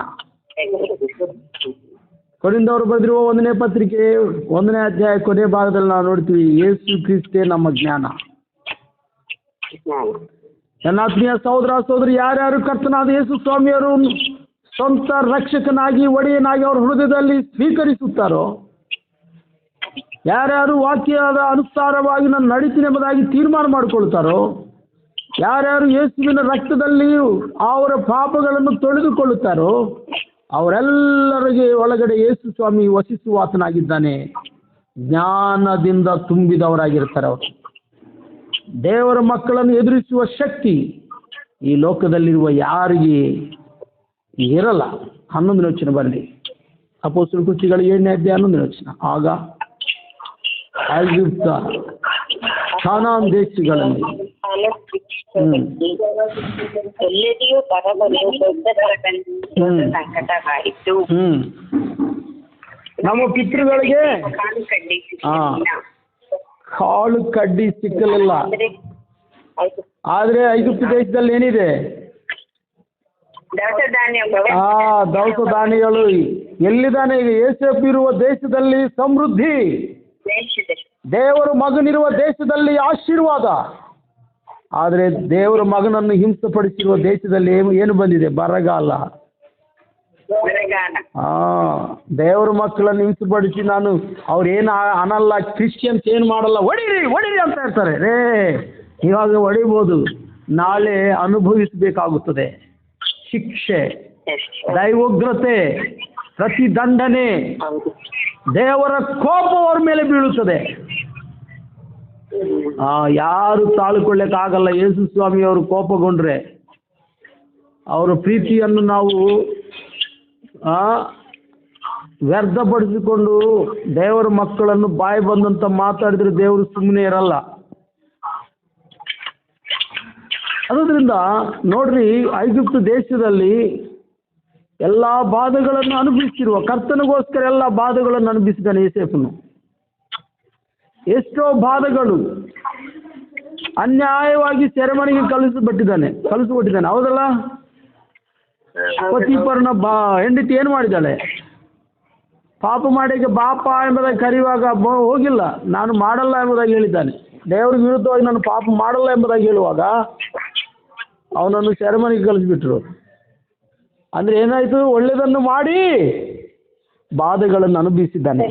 ಕೊರಿಂದವರು ಬರೆದಿರುವ 1ನೇ ಪತ್ರಿಕೆ 1ನೇ ಅಧ್ಯಾಯ ಕೊನೆ ಭಾಗದಲ್ಲಿ ನಾವು ನೋಡ್ತೀವಿ, ಯೇಸು ಕ್ರಿಸ್ತೇ ನಮ್ಮ ಜ್ಞಾನ. ನನ್ನ ಆತ್ಮೀಯ ಸಹೋದರಿ, ಯಾರ್ಯಾರು ಕರ್ತನಾದ ಯೇಸು ಸ್ವಾಮಿಯವರು ಸ್ವಂತ ರಕ್ಷಕನಾಗಿ, ಒಡೆಯನಾಗಿ ಅವರ ಹೃದಯದಲ್ಲಿ ಸ್ವೀಕರಿಸುತ್ತಾರೋ, ಯಾರ್ಯಾರು ವಾಕ್ಯದ ಅನುಸಾರವಾಗಿ ನಾನು ನಡೀತೀನಿ ಎಂಬುದಾಗಿ ತೀರ್ಮಾನ ಮಾಡಿಕೊಳ್ತಾರೋ, ಯಾರ್ಯಾರು ಯೇಸುವಿನ ರಕ್ತದಲ್ಲಿ ಅವರ ಪಾಪಗಳನ್ನು ತೊಳೆದುಕೊಳ್ಳುತ್ತಾರೋ, ಅವರೆಲ್ಲರಿಗೆ ಒಳಗಡೆ ಯೇಸು ಸ್ವಾಮಿ ವಸಿಸುವ ಆತನಾಗಿದ್ದಾನೆ. ಜ್ಞಾನದಿಂದ ತುಂಬಿದವರಾಗಿರ್ತಾರೆ ಅವರು. ದೇವರ ಮಕ್ಕಳನ್ನು ಎದುರಿಸುವ ಶಕ್ತಿ ಈ ಲೋಕದಲ್ಲಿರುವ ಯಾರಿಗೆ ಇರಲ್ಲ. 11ನೇ ವಚನ ಬರಲಿ. ಅಪೊಸ್ತಲರ ಕೃತ್ಯಗಳು 7ನೇ ಅಧ್ಯಾಯ 11ನೇ ವಚನ. ಆಗ ಐಗುಪ್ತ, ಕಾನಾನ್ ದೇಶಗಳಲ್ಲಿ ಎಲ್ಲೆಡೆಯೂ ಬರಬಲ್ಲ ದೊಡ್ಡ ಸಂಕಟವಾಯಿತು. ನಮ್ಮ ಪಿತೃಗಳಿಗೆ ಕಾಳು ಕಡ್ಡಿ ಸಿಕ್ಕಲಿಲ್ಲ. ಆದ್ರೆ ಐಗುಪ್ತ ದೇಶದಲ್ಲಿ ಏನಿದೆ? ದವಸ ಧಾನ್ಯಗಳು. ಎಲ್ಲಿದ್ದಾನೆ ಈಗ? ಯೇಸಪ್ಪ ಇರುವ ದೇಶದಲ್ಲಿ ಸಮೃದ್ಧಿ, ದೇವರ ಮಗನಿರುವ ದೇಶದಲ್ಲಿ ಆಶೀರ್ವಾದ. ಆದರೆ ದೇವರ ಮಗನನ್ನು ಹಿಂಸೆಪಡಿಸಿರುವ ದೇಶದಲ್ಲಿ ಏನು ಬಂದಿದೆ? ಬರಗಾಲ. ದೇವರ ಮಕ್ಕಳನ್ನು ಹಿಂಸೆಪಡಿಸಿ ಅವ್ರೇನು ಅನ್ನಲ್ಲ, ಕ್ರಿಶ್ಚಿಯನ್ಸ್ ಏನು ಮಾಡಲ್ಲ, ಹೊಡಿರಿ ಅಂತ ಹೇಳ್ತಾರೆ. ಇವಾಗ ಹೊಡಿಬೋದು, ನಾಳೆ ಅನುಭವಿಸಬೇಕಾಗುತ್ತದೆ ಶಿಕ್ಷೆ. ದೈವೋಗ್ರತೆ, ಪ್ರತಿದಂಡನೆ, ಹೌದು. ದೇವರ ಕೋಪ ಅವ್ರ ಮೇಲೆ ಬೀಳುತ್ತದೆ. ಯಾರು ತಾಳ್ಕೊಳ್ಳಕ್ಕಾಗಲ್ಲ. ಯೇಸು ಸ್ವಾಮಿ ಅವರು ಕೋಪಗೊಂಡ್ರೆ ಅವರ ಪ್ರೀತಿಯನ್ನು ನಾವು ವ್ಯರ್ಥಪಡಿಸಿಕೊಂಡು ದೇವರ ಮಕ್ಕಳನ್ನು ಬಾಯಿ ಬಂದಂತ ಮಾತಾಡಿದ್ರೆ ದೇವರು ಸುಮ್ಮನೆ ಇರಲ್ಲ. ಅದರಿಂದ ನೋಡ್ರಿ, ಐಗುಪ್ತ ದೇಶದಲ್ಲಿ ಎಲ್ಲ ಬಾಧೆಗಳನ್ನು ಅನುಭವಿಸಿರುವ ಕರ್ತನಿಗೋಸ್ಕರ ಎಲ್ಲ ಬಾಧೆಗಳನ್ನು ಅನುಭವಿಸಿದ್ದಾನೆ ಯೋಸೇಫನು. ಎಷ್ಟೋ ಬಾಧೆಗಳು, ಅನ್ಯಾಯವಾಗಿ ಸೆರೆಮನೆಗೆ ಕಳಿಸಿಬಿಟ್ಟಿದ್ದಾನೆ. ಹೌದಲ್ಲ? ಪತಿಪರನ ಹೆಂಡತಿ ಏನು ಮಾಡಿದ್ದಾಳೆ? ಪಾಪ ಮಾಡಿಗೆ ಬಾಪ ಎಂಬುದಾಗಿ ಕರೆಯುವಾಗ ಹೋಗಿಲ್ಲ, ನಾನು ಮಾಡಲ್ಲ ಎಂಬುದಾಗಿ ಹೇಳಿದ್ದಾನೆ. ದೇವರಿಗೆ ವಿರುದ್ಧವಾಗಿ ನಾನು ಪಾಪ ಮಾಡಲ್ಲ ಎಂಬುದಾಗಿ ಹೇಳುವಾಗ ಅವನನ್ನು ಸೆರೆಮನೆಗೆ ಕಳಿಸ್ಬಿಟ್ರು. ಅಂದ್ರೆ ಏನಾಯ್ತು? ಒಳ್ಳೆಯದನ್ನು ಮಾಡಿ ಬಾಧೆಗಳನ್ನು ಅನುಭವಿಸಿದ್ದಾನೆ.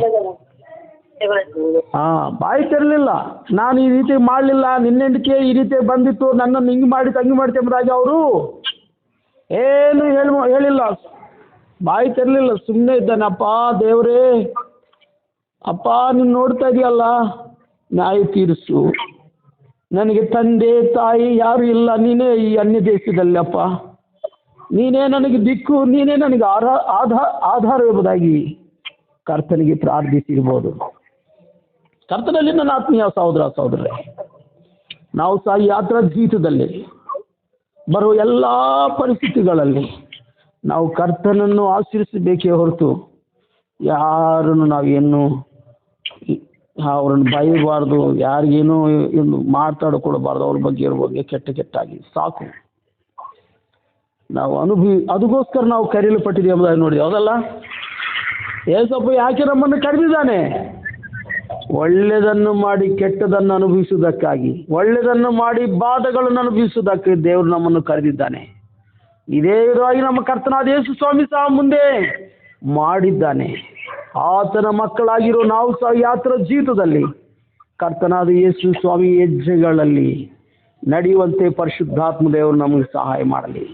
ಬಾಯಿ ತೆರಲಿಲ್ಲ, ನಾನು ಈ ರೀತಿ ಮಾಡಲಿಲ್ಲ, ನಿನ್ನೆಂದಕ್ಕೆ ಈ ರೀತಿ ಬಂದಿತ್ತು, ನನ್ನನ್ನು ಹಿಂಗೆ ಮಾಡಿ ತಂಗಿ ಮಾಡಿ ಎಂಬುದಾಗಿ ಅವರು ಏನು ಹೇಳಿಲ್ಲ, ಬಾಯಿ ತೆರಲಿಲ್ಲ, ಸುಮ್ಮನೆ ಇದ್ದಾನೆ. ಅಪ್ಪ ದೇವರೇ, ಅಪ್ಪ ನೀನು ನೋಡ್ತಾ ಇದೆಯಲ್ಲ, ನ್ಯಾಯ ತೀರಿಸು, ನನಗೆ ತಂದೆ ತಾಯಿ ಯಾರು ಇಲ್ಲ, ನೀನೇ ಈ ಅನ್ಯ ದೇಶದಲ್ಲಿ ಅಪ್ಪ, ನೀನೇ ನನಗೆ ದಿಕ್ಕು, ನೀನೇ ನನಗೆ ಆಧಾರ ಎಂಬುದಾಗಿ ಕರ್ತನಿಗೆ ಪ್ರಾರ್ಥಿಸಿರ್ಬೋದು. ಕರ್ತನಲ್ಲಿ ನನ್ನ ಆತ್ಮೀಯ ಸಹೋದರರೇ, ನಾವು ಸಹ ಯಾತ್ರಾ ಜೀವಿತದಲ್ಲಿ ಬರುವ ಎಲ್ಲ ಪರಿಸ್ಥಿತಿಗಳಲ್ಲಿ ನಾವು ಕರ್ತನನ್ನು ಆಶ್ರಯಿಸಬೇಕೇ ಹೊರತು ಯಾರನ್ನು ನಾವೇನು ಅವ್ರನ್ನ ಬೈಯಬಾರ್ದು, ಯಾರಿಗೇನು ಏನು ಮಾತಾಡಿಕೊಡಬಾರ್ದು, ಅವ್ರ ಬಗ್ಗೆ ಕೆಟ್ಟಾಗಿ ಸಾಕು. ನಾವು ಅದಕ್ಕೋಸ್ಕರ ನಾವು ಕರೆಯಲ್ಪಟ್ಟಿದ್ದೀವಿ ಎಂಬುದಾಗಿ ನೋಡಿದ್ವಿ. ಹೌದಲ್ಲ? ಏಸಪ್ಪ ಯಾಕೆ ನಮ್ಮನ್ನು ಕರೆದಿದ್ದಾನೆ? ಒಳ್ಳೆಯದನ್ನು ಮಾಡಿ ಕೆಟ್ಟದನ್ನು ಅನುಭವಿಸುವುದಕ್ಕಾಗಿ, ಒಳ್ಳೆಯದನ್ನು ಮಾಡಿ ಬಾಧೆಗಳನ್ನು ಅನುಭವಿಸುವುದಕ್ಕೆ ದೇವರು ನಮ್ಮನ್ನು ಕರೆದಿದ್ದಾನೆ. ಇದೇ ವಿಧವಾಗಿ ನಮ್ಮ ಕರ್ತನಾದ ಯೇಸು ಸ್ವಾಮಿ ಸಹ ಮುಂದೆ ಮಾಡಿದ್ದಾನೆ. ಆತನ ಮಕ್ಕಳಾಗಿರೋ ನಾವು ಸಹ ಯಾತ್ರಾ ಜೀವಿತದಲ್ಲಿ ಕರ್ತನಾದ ಯೇಸು ಸ್ವಾಮಿ ಹೆಜ್ಜೆಗಳಲ್ಲಿ ನಡೆಯುವಂತೆ ಪರಿಶುದ್ಧಾತ್ಮ ದೇವರು ನಮಗೆ ಸಹಾಯ ಮಾಡಲಿ.